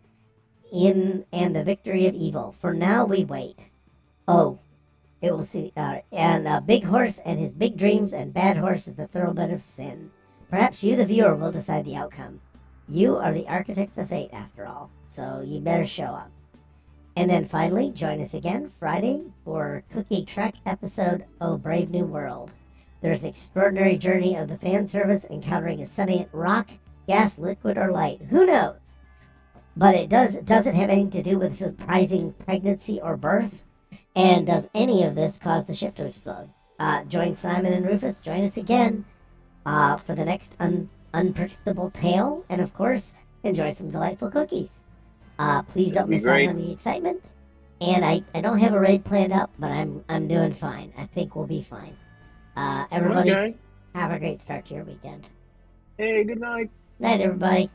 Speaker 1: and the victory of evil. For now, we wait. Oh, it will see, and Big Horse and his big dreams, and Bad Horse is the thoroughbred of sin. Perhaps you, the viewer, will decide the outcome. You are the architects of fate, after all, so you better show up. And then finally, join us again Friday for Cookie Trek episode Oh Brave New World. There's an extraordinary journey of the fan service encountering a sentient rock, gas, liquid, or light. Who knows? But it doesn't have anything to do with surprising pregnancy or birth. And does any of this cause the ship to explode? Join Simon and Rufus. Join us again for the next unpredictable tale. And of course, enjoy some delightful cookies. Please don't miss out on the excitement. And I don't have a raid planned up, but I'm doing fine. I think we'll be fine. Everybody, have a great start to your weekend.
Speaker 3: Hey, good night.
Speaker 1: Night, everybody.